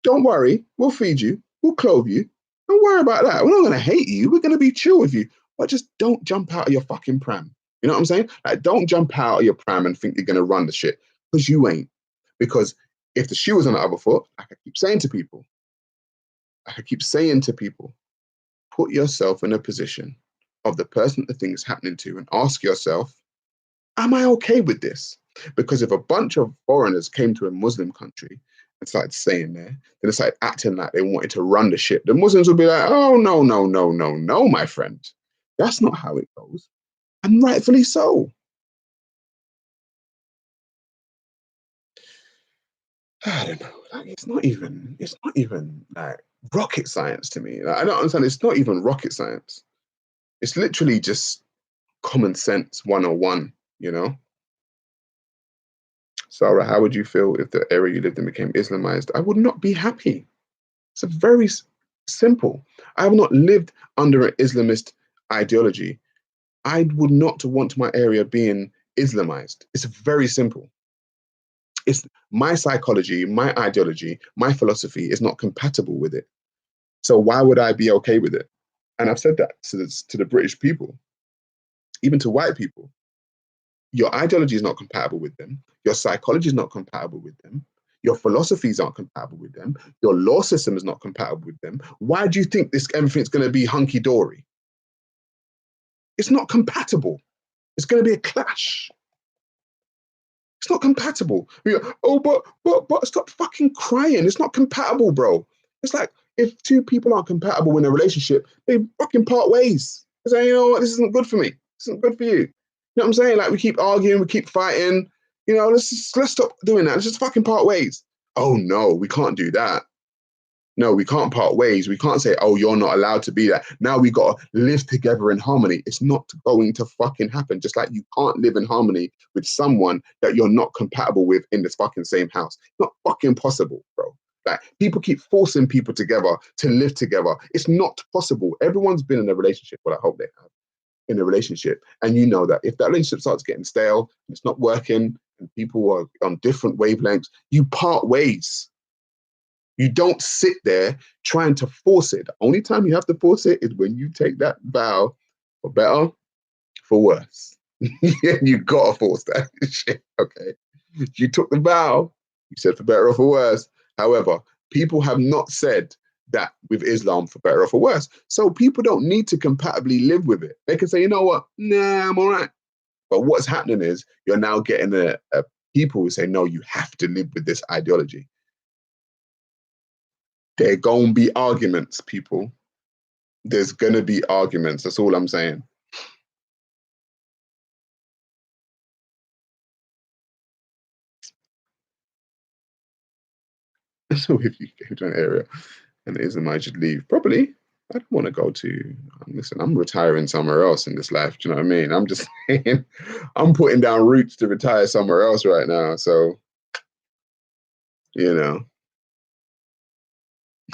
Don't worry, we'll feed you, we'll clothe you. Don't worry about that. We're not gonna hate you. We're gonna be chill with you, but just don't jump out of your fucking pram. You know what I'm saying? Like, don't jump out of your pram and think you're gonna run the shit because you ain't. Because if the shoe was on the other foot, like I keep saying to people, put yourself in a position of the person that the thing is happening to and ask yourself, am I okay with this? Because if a bunch of foreigners came to a Muslim country and started staying there, then they started acting like they wanted to run the ship, the Muslims would be like, oh, no, no, no, no, no, my friend. That's not how it goes. And rightfully so. I don't know. Like, it's not even like rocket science to me. Like, I don't understand. It's not even rocket science. It's literally just common sense 101, you know? Sarah, how would you feel if the area you lived in became Islamized? I would not be happy. It's a very simple. I have not lived under an Islamist ideology. I would not want my area being Islamized. It's very simple. It's my psychology, my ideology, my philosophy is not compatible with it. So why would I be okay with it? And I've said that to the British people, even to white people. Your ideology is not compatible with them. Your psychology is not compatible with them. Your philosophies aren't compatible with them. Your law system is not compatible with them. Why do you think this everything's going to be hunky dory? It's not compatible. It's going to be a clash. It's not compatible. Oh, but stop fucking crying. It's not compatible, bro. It's like if two people aren't compatible in a relationship, they fucking part ways. They say, you know what, this isn't good for me. This isn't good for you. You know what I'm saying? Like we keep arguing, we keep fighting. You know, let's stop doing that. Let's just fucking part ways. Oh no, we can't do that. No, we can't part ways. We can't say, oh, you're not allowed to be that. Now we got to live together in harmony. It's not going to fucking happen. Just like you can't live in harmony with someone that you're not compatible with in this fucking same house. It's not fucking possible, bro. Like people keep forcing people together to live together. It's not possible. Everyone's been in a relationship. Well, I hope they have in a relationship. And you know that if that relationship starts getting stale, it's not working, and people are on different wavelengths, you part ways. You don't sit there trying to force it. The only time you have to force it is when you take that vow for better, for worse. You gotta force that shit, okay? You took the vow, you said for better or for worse. However, people have not said that with Islam for better or for worse. So people don't need to compatibly live with it. They can say, you know what? Nah, I'm all right. But what's happening is you're now getting a people who say, no, you have to live with this ideology. There gonna be arguments, people. There's gonna be arguments. That's all I'm saying. So if you go to an area and it isn't, I should leave. Probably. I don't want to go to. Listen, I'm retiring somewhere else in this life. Do you know what I mean? I'm just saying, I'm putting down roots to retire somewhere else right now. So, you know,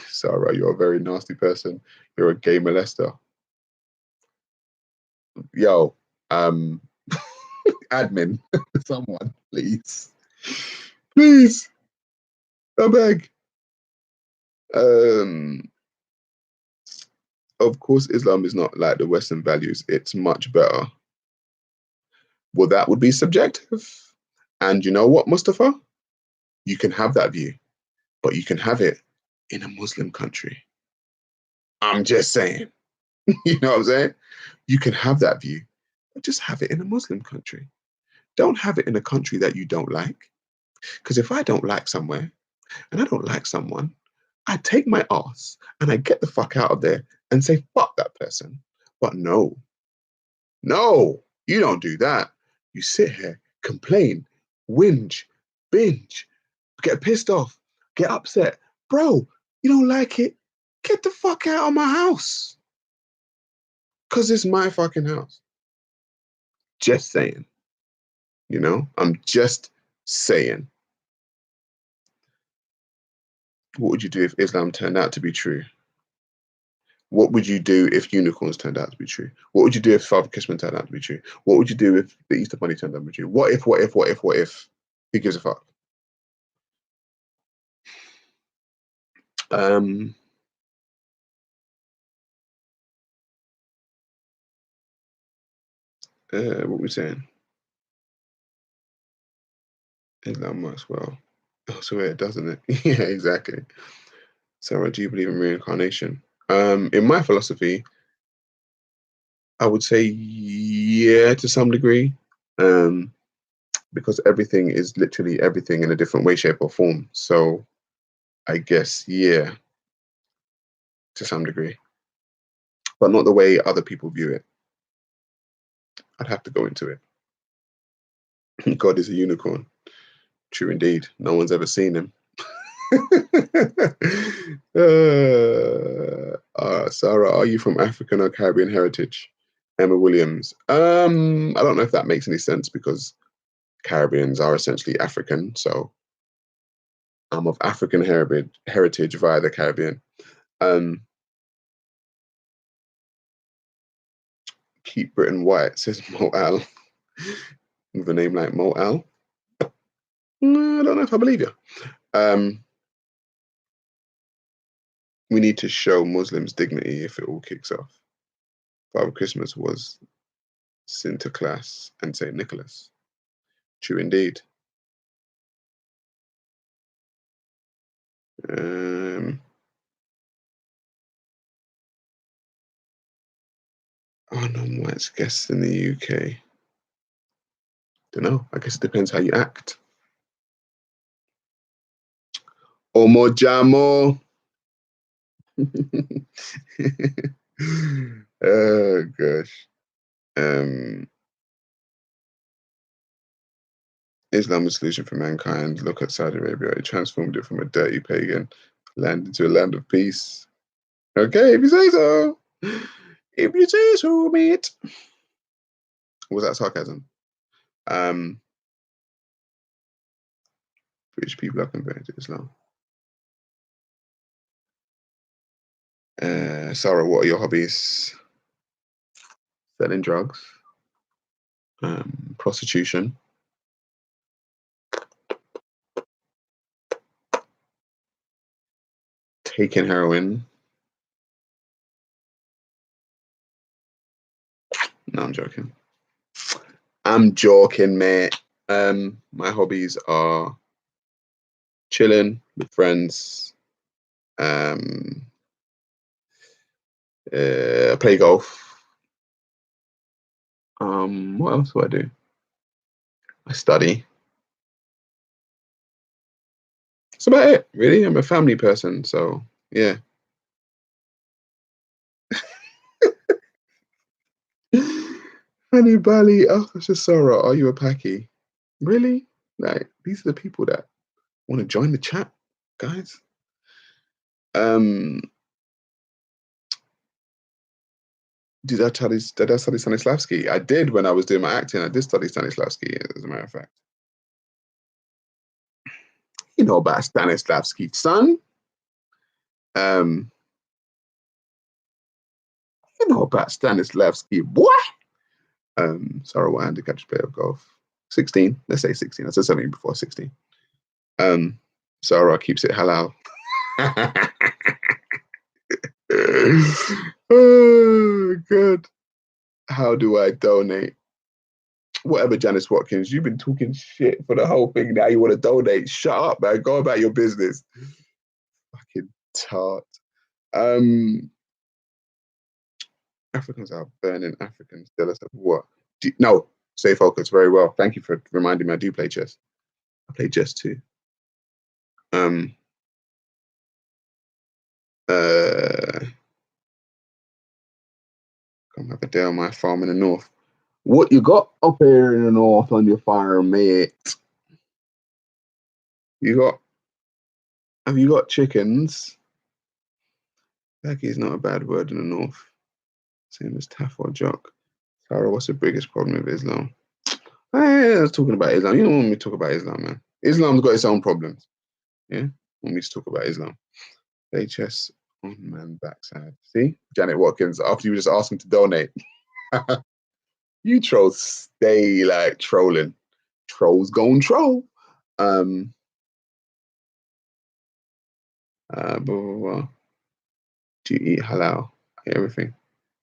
Sarah, you're a very nasty person. You're a gay molester. Yo, admin, someone, please. Please, I beg. Um, of course, Islam is not like the Western values. It's much better. Well, that would be subjective. And you know what, Mustafa? You can have that view, but you can have it in a Muslim country. I'm just saying. You know what I'm saying? You can have that view, but just have it in a Muslim country. Don't have it in a country that you don't like. Because if I don't like somewhere and I don't like someone, I take my ass and I get the fuck out of there and say, fuck that person. But no, no, you don't do that. You sit here, complain, whinge, binge, get pissed off, get upset. Bro, you don't like it? Get the fuck out of my house. Because it's my fucking house. Just saying. You know, I'm just saying. What would you do if Islam turned out to be true? What would you do if unicorns turned out to be true? What would you do if Father Christmas turned out to be true? What would you do if the Easter Bunny turned out to be true? What if, what if, what if, what if? Who gives a fuck? Um, what were we saying? Islam works well. Oh, so it doesn't it? Yeah, exactly. Sarah, do you believe in reincarnation? In my philosophy, I would say yeah to some degree. Um, because everything is literally everything in a different way, shape, or form. So I guess yeah, to some degree, but not the way other people view it. I'd have to go into it. God is a unicorn. True indeed. No one's ever seen him. Sarah, are you from African or Caribbean heritage? Emma Williams. I don't know if that makes any sense because Caribbeans are essentially African, so I'm of African heritage via the Caribbean. Um, keep Britain white, says Mo Al. With a name like Mo Al. I don't know if I believe you. We need to show Muslims dignity if it all kicks off. Father Christmas was Sinterklaas and St. Nicholas. True indeed. Oh, no whites guests in the UK. Don't know. I guess it depends how you act. Omo Jamo. Oh gosh. Islam is solution for mankind. Look at Saudi Arabia. It transformed it from a dirty pagan land into a land of peace. Okay, if you say so. If you say so, mate. Was that sarcasm? British people are converted to Islam. Sarah, what are your hobbies? Selling drugs, prostitution, taking heroin. No, I'm joking. I'm joking, mate. My hobbies are chilling with friends. Play golf. What else do I do? I study. That's about it, really. I'm a family person, so yeah. Honey Bally, Officer Sarah, are you a Paki? Really? Like, these are the people that want to join the chat, guys. Did I study Stanislavski? I did when I was doing my acting. I did study Stanislavski, as a matter of fact. You know about Stanislavski, son. You know about Stanislavski, boy. Sorry, what handicap player of golf? 16. Let's say 16. I said something before 16. Sarah keeps it halal. Oh, good. How do I donate? Whatever, Janice Watkins, you've been talking shit for the whole thing. Now you want to donate? Shut up, man. Go about your business. Fucking tart. Africans are burning Africans. Jealous of what? No, stay focused. Very well. Thank you for reminding me. I do play chess. I play chess too. Come have a day on my farm in the north. What you got up here in the north on your farm, mate? Have you got chickens? Becky is not a bad word in the north. Same as Taff or Jock. Sarah, what's the biggest problem with Islam? I was talking about Islam. You don't want me to talk about Islam, man. Islam's got its own problems. Yeah? Want me to talk about Islam. Play chess on man backside. See? Janet Watkins, after you just asked him to donate. You trolls stay like trolling. Trolls gon' troll. Blah, blah, blah. Do you eat halal? Everything.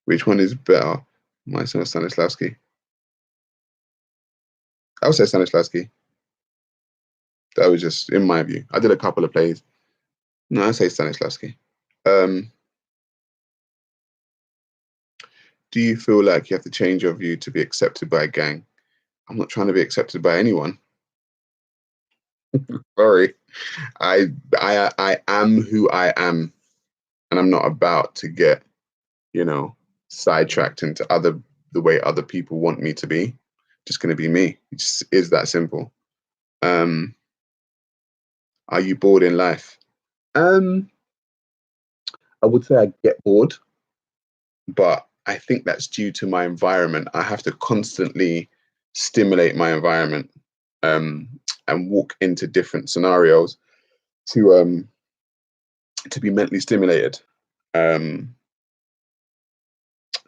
Which one is better? My son Stanislavski. I would say Stanislavski. That was just in my view. I did a couple of plays. No, I say Stanislavski. Do you feel like you have to change your view to be accepted by a gang? I'm not trying to be accepted by anyone. Sorry. I am who I am, and I'm not about to get, sidetracked into the way other people want me to be. Just gonna be me. It just is that simple. Are you bored in life? I would say I get bored, but I think that's due to my environment. I have to constantly stimulate my environment, and walk into different scenarios to be mentally stimulated.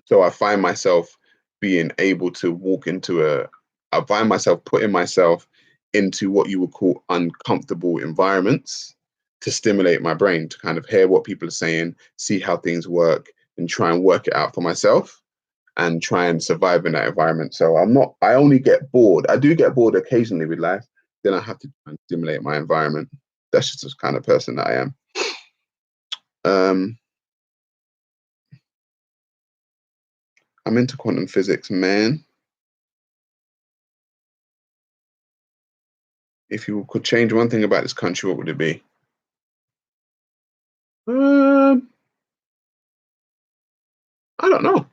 So I find myself being able to walk into I find myself putting myself into what you would call uncomfortable environments to stimulate my brain, to kind of hear what people are saying, see how things work, and try and work it out for myself and try and survive in that environment. So I only get bored. I do get bored occasionally with life. Then I have to try and stimulate my environment. That's just the kind of person that I am. I'm into quantum physics, man. If you could change one thing about this country, what would it be? I don't know.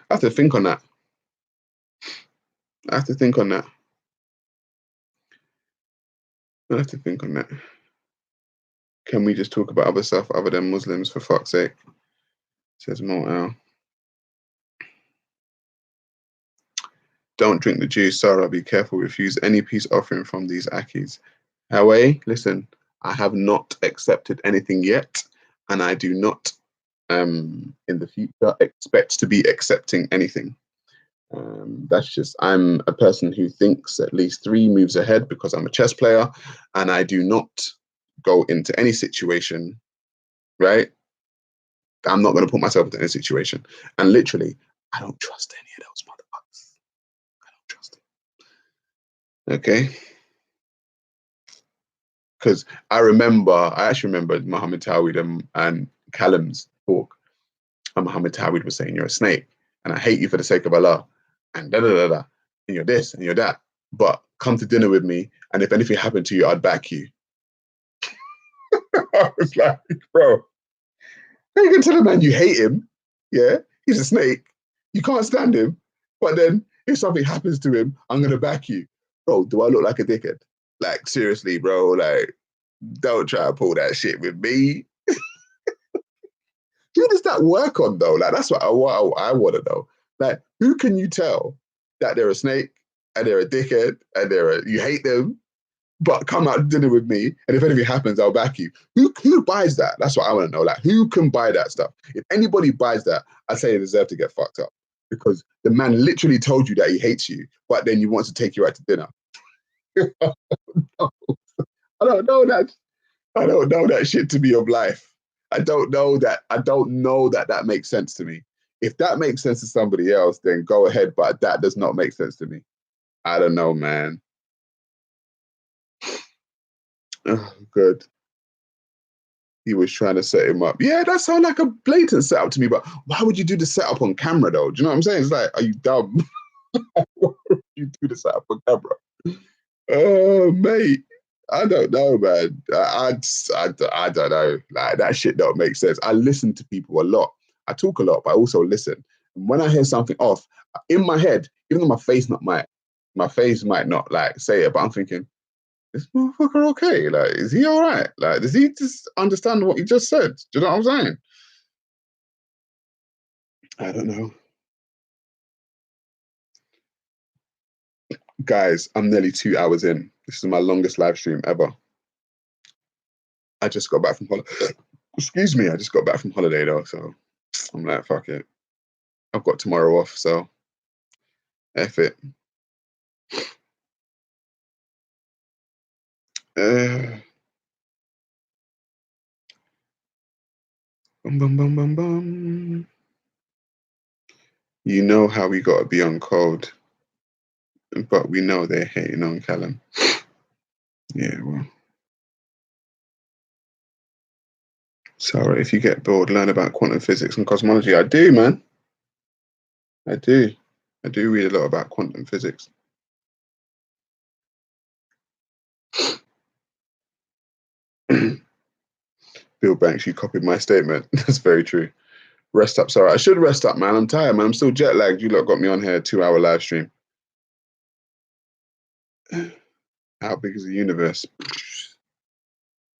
I have to think on that. I have to think on that. I have to think on that. Can we just talk about other stuff other than Muslims, for fuck's sake? Says Mo. Don't drink the juice, Sarah. Be careful. Refuse any peace offering from these Akis. Hawaii, listen, I have not accepted anything yet, and I do not, in the future, expect to be accepting anything. That's just, I'm a person who thinks at least 3 moves ahead because I'm a chess player, and I do not go into any situation, right? I'm not going to put myself into any situation. And literally, I don't trust any of those motherfuckers. I don't trust them. Okay? Because I actually remember Muhammad Tawhid and Callum's talk. And Muhammad Tawhid was saying, you're a snake, and I hate you for the sake of Allah, and da da da da, and you're this and you're that. But come to dinner with me, and if anything happened to you, I'd back you. I was like, bro, how you can tell a man you hate him? Yeah, he's a snake. You can't stand him. But then if something happens to him, I'm gonna back you. Bro, do I look like a dickhead? Like, seriously, bro, like, don't try to pull that shit with me. Who does that work on though? Like, that's what I want to know. Like, who can you tell that they're a snake and they're a dickhead and you hate them, but come out to dinner with me, and if anything happens, I'll back you. Who buys that? That's what I want to know. Like, who can buy that stuff? If anybody buys that, I say they deserve to get fucked up, because the man literally told you that he hates you, but then he wants to take you out to dinner. I don't know that. I don't know that shit to be of life. I don't know that. I don't know that that makes sense to me. If that makes sense to somebody else, then go ahead. But that does not make sense to me. I don't know, man. Oh, good. He was trying to set him up. Yeah, that sounds like a blatant setup to me. But why would you do the setup on camera, though? Do you know what I'm saying? It's like, are you dumb? Why would you do the setup on camera? Oh, mate. I don't know, man. I don't know. Like, that shit don't make sense. I listen to people a lot. I talk a lot, but I also listen. And when I hear something off, in my head, even though my face might not like say it, but I'm thinking, this motherfucker okay? Like, is he all right? Like, does he just understand what he just said? Do you know what I'm saying? I don't know. Guys, I'm nearly 2 hours in. This is my longest live stream ever. I just got back from holiday. Excuse me, I just got back from holiday though, so I'm like, fuck it. I've got tomorrow off, so F it. Bum, bum, bum, bum, bum. You know how we gotta be on code, but we know they're hating on Callum. Yeah, well. So if you get bored, learn about quantum physics and cosmology. I do, man. I do. I do read a lot about quantum physics. Bill Banks, you copied my statement. That's very true. Rest up, sorry. I should rest up, man. I'm tired, man. I'm still jet lagged. You lot got me on here, 2 hour live stream. How big is the universe?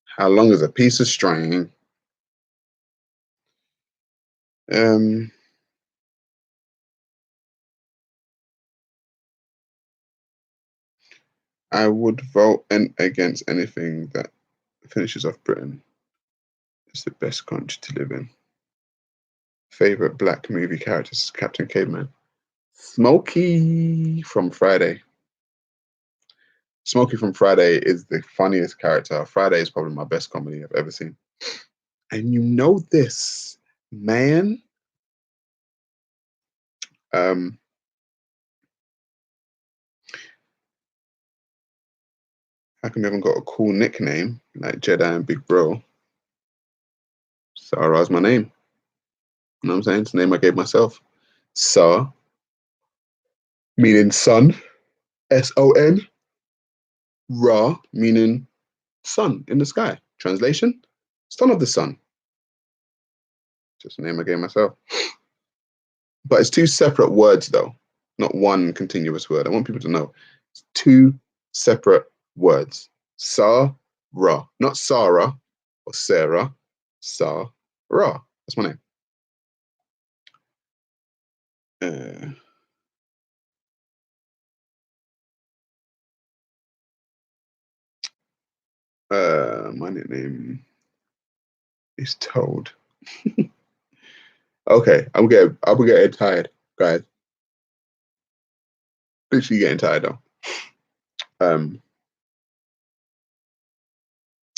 How long is a piece of string? I would vote against anything that finishes off Britain. It's the best country to live in. Favorite black movie characters is Captain Caveman. Smokey from Friday. Smokey from Friday is the funniest character. Friday is probably my best comedy I've ever seen. And you know this, man. How come you haven't got a cool nickname like Jedi and Big Bro? Sarah's my name. You know what I'm saying? It's the name I gave myself. Sar, meaning sun, S-O-N. Ra, meaning sun in the sky. Translation, son of the sun. Just the name I gave myself. But it's two separate words, though, not one continuous word. I want people to know it's two separate words. Sarah, not Sarah or Sarah. Sarah. That's my name. My nickname is Toad. Okay, I'm getting tired, guys. Literally getting tired though.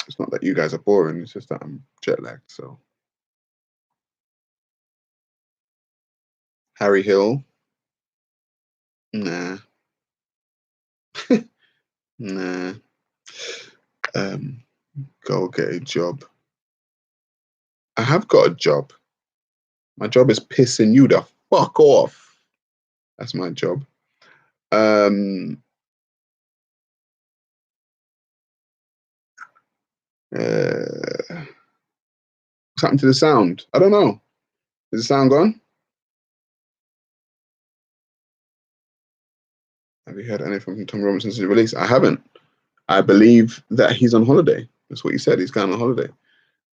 It's not that you guys are boring, it's just that I'm jet lagged, so. Harry Hill. Nah. Nah. Go get a job. I have got a job. My job is pissing you the fuck off. That's my job. What's happened to the sound? I don't know. Is the sound gone? Have you heard anything from Tom Robinson since his release? I haven't. I believe that he's on holiday. That's what he said. He's going on holiday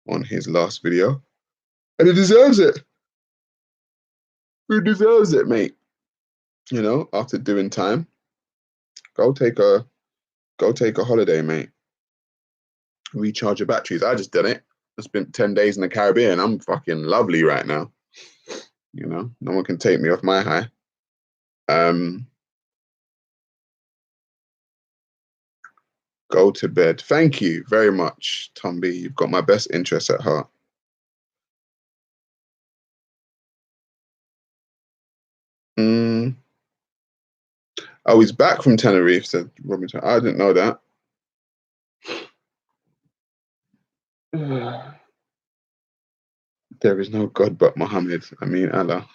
on his last video. And he deserves it. He deserves it, mate. You know, after doing time, go take a holiday, mate. Recharge your batteries. I just did it. I spent 10 days in the Caribbean. I'm fucking lovely right now. You know, no one can take me off my high. Go to bed. Thank you very much, Tom B. You've got my best interests at heart. Oh, he's back from Tenerife, said Robinson. I didn't know that. There is no God but Muhammad. I mean, Allah.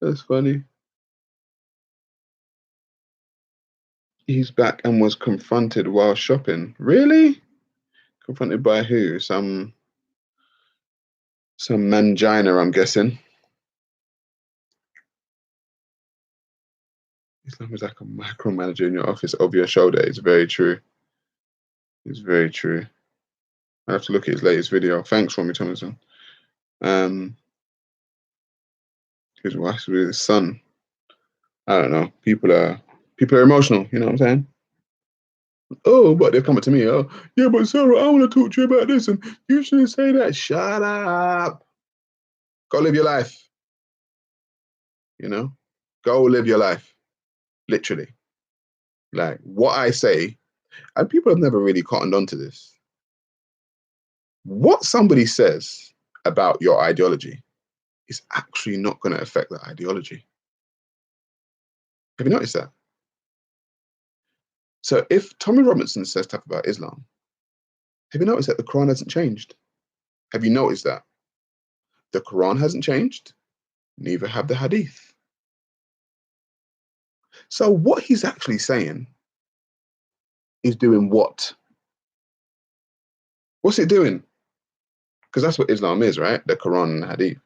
That's funny. He's back and was confronted while shopping. Really? Confronted by who? Some mangina, I'm guessing. Islam is like a micromanager in your office over your shoulder. It's very true. It's very true. I have to look at his latest video. Thanks, Romy Thomason. His wife's with his son. I don't know. People are emotional. You know what I'm saying? Oh, but they're coming to me. Oh, yeah, but Sarah, I want to talk to you about this, and you shouldn't say that. Shut up. Go live your life. You know, go live your life. Literally, like what I say, and people have never really cottoned onto this. What somebody says about your ideology is actually not going to affect that ideology. Have you noticed that? So if Tommy Robinson says stuff about Islam, have you noticed that the Quran hasn't changed? Have you noticed that? The Quran hasn't changed, neither have the Hadith. So what he's actually saying is doing what? What's it doing? Because that's what Islam is, right? The Quran and the Hadith.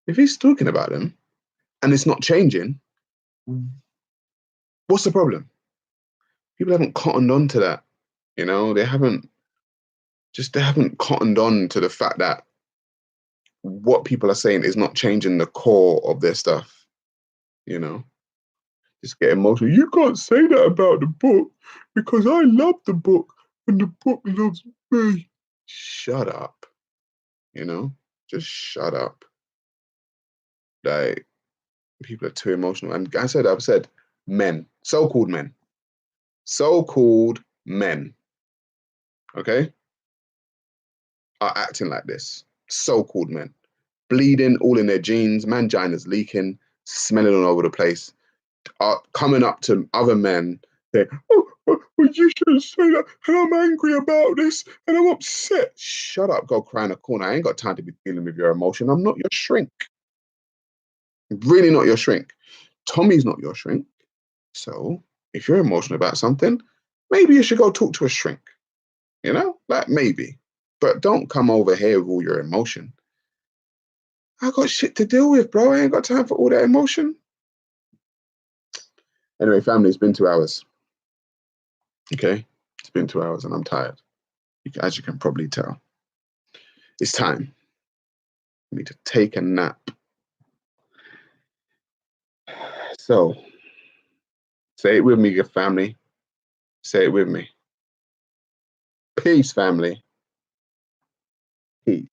If he's talking about them and it's not changing, what's the problem? People haven't cottoned on to that. You know, they haven't cottoned on to the fact that what people are saying is not changing the core of their stuff. You know, just get emotional. You can't say that about the book because I love the book and the book loves me. Shut up. You know, Just shut up. Like, people are too emotional. And I've said men, so-called men, okay, are acting like this. So-called men. Bleeding all in their jeans, mangina's leaking, smelling all over the place, are coming up to other men saying, well, you shouldn't say that, and I'm angry about this, and I'm upset. Shut up, go cry in a corner. I ain't got time to be dealing with your emotion. I'm not your shrink. Really not your shrink. Tommy's not your shrink. So if you're emotional about something, maybe you should go talk to a shrink. You know, like maybe. But don't come over here with all your emotion. I got shit to deal with, bro. I ain't got time for all that emotion. Anyway, family, it's been 2 hours. Okay? It's been 2 hours and I'm tired. As you can probably tell. It's time. I need to take a nap. So, say it with me, your family. Say it with me. Peace, family. Peace.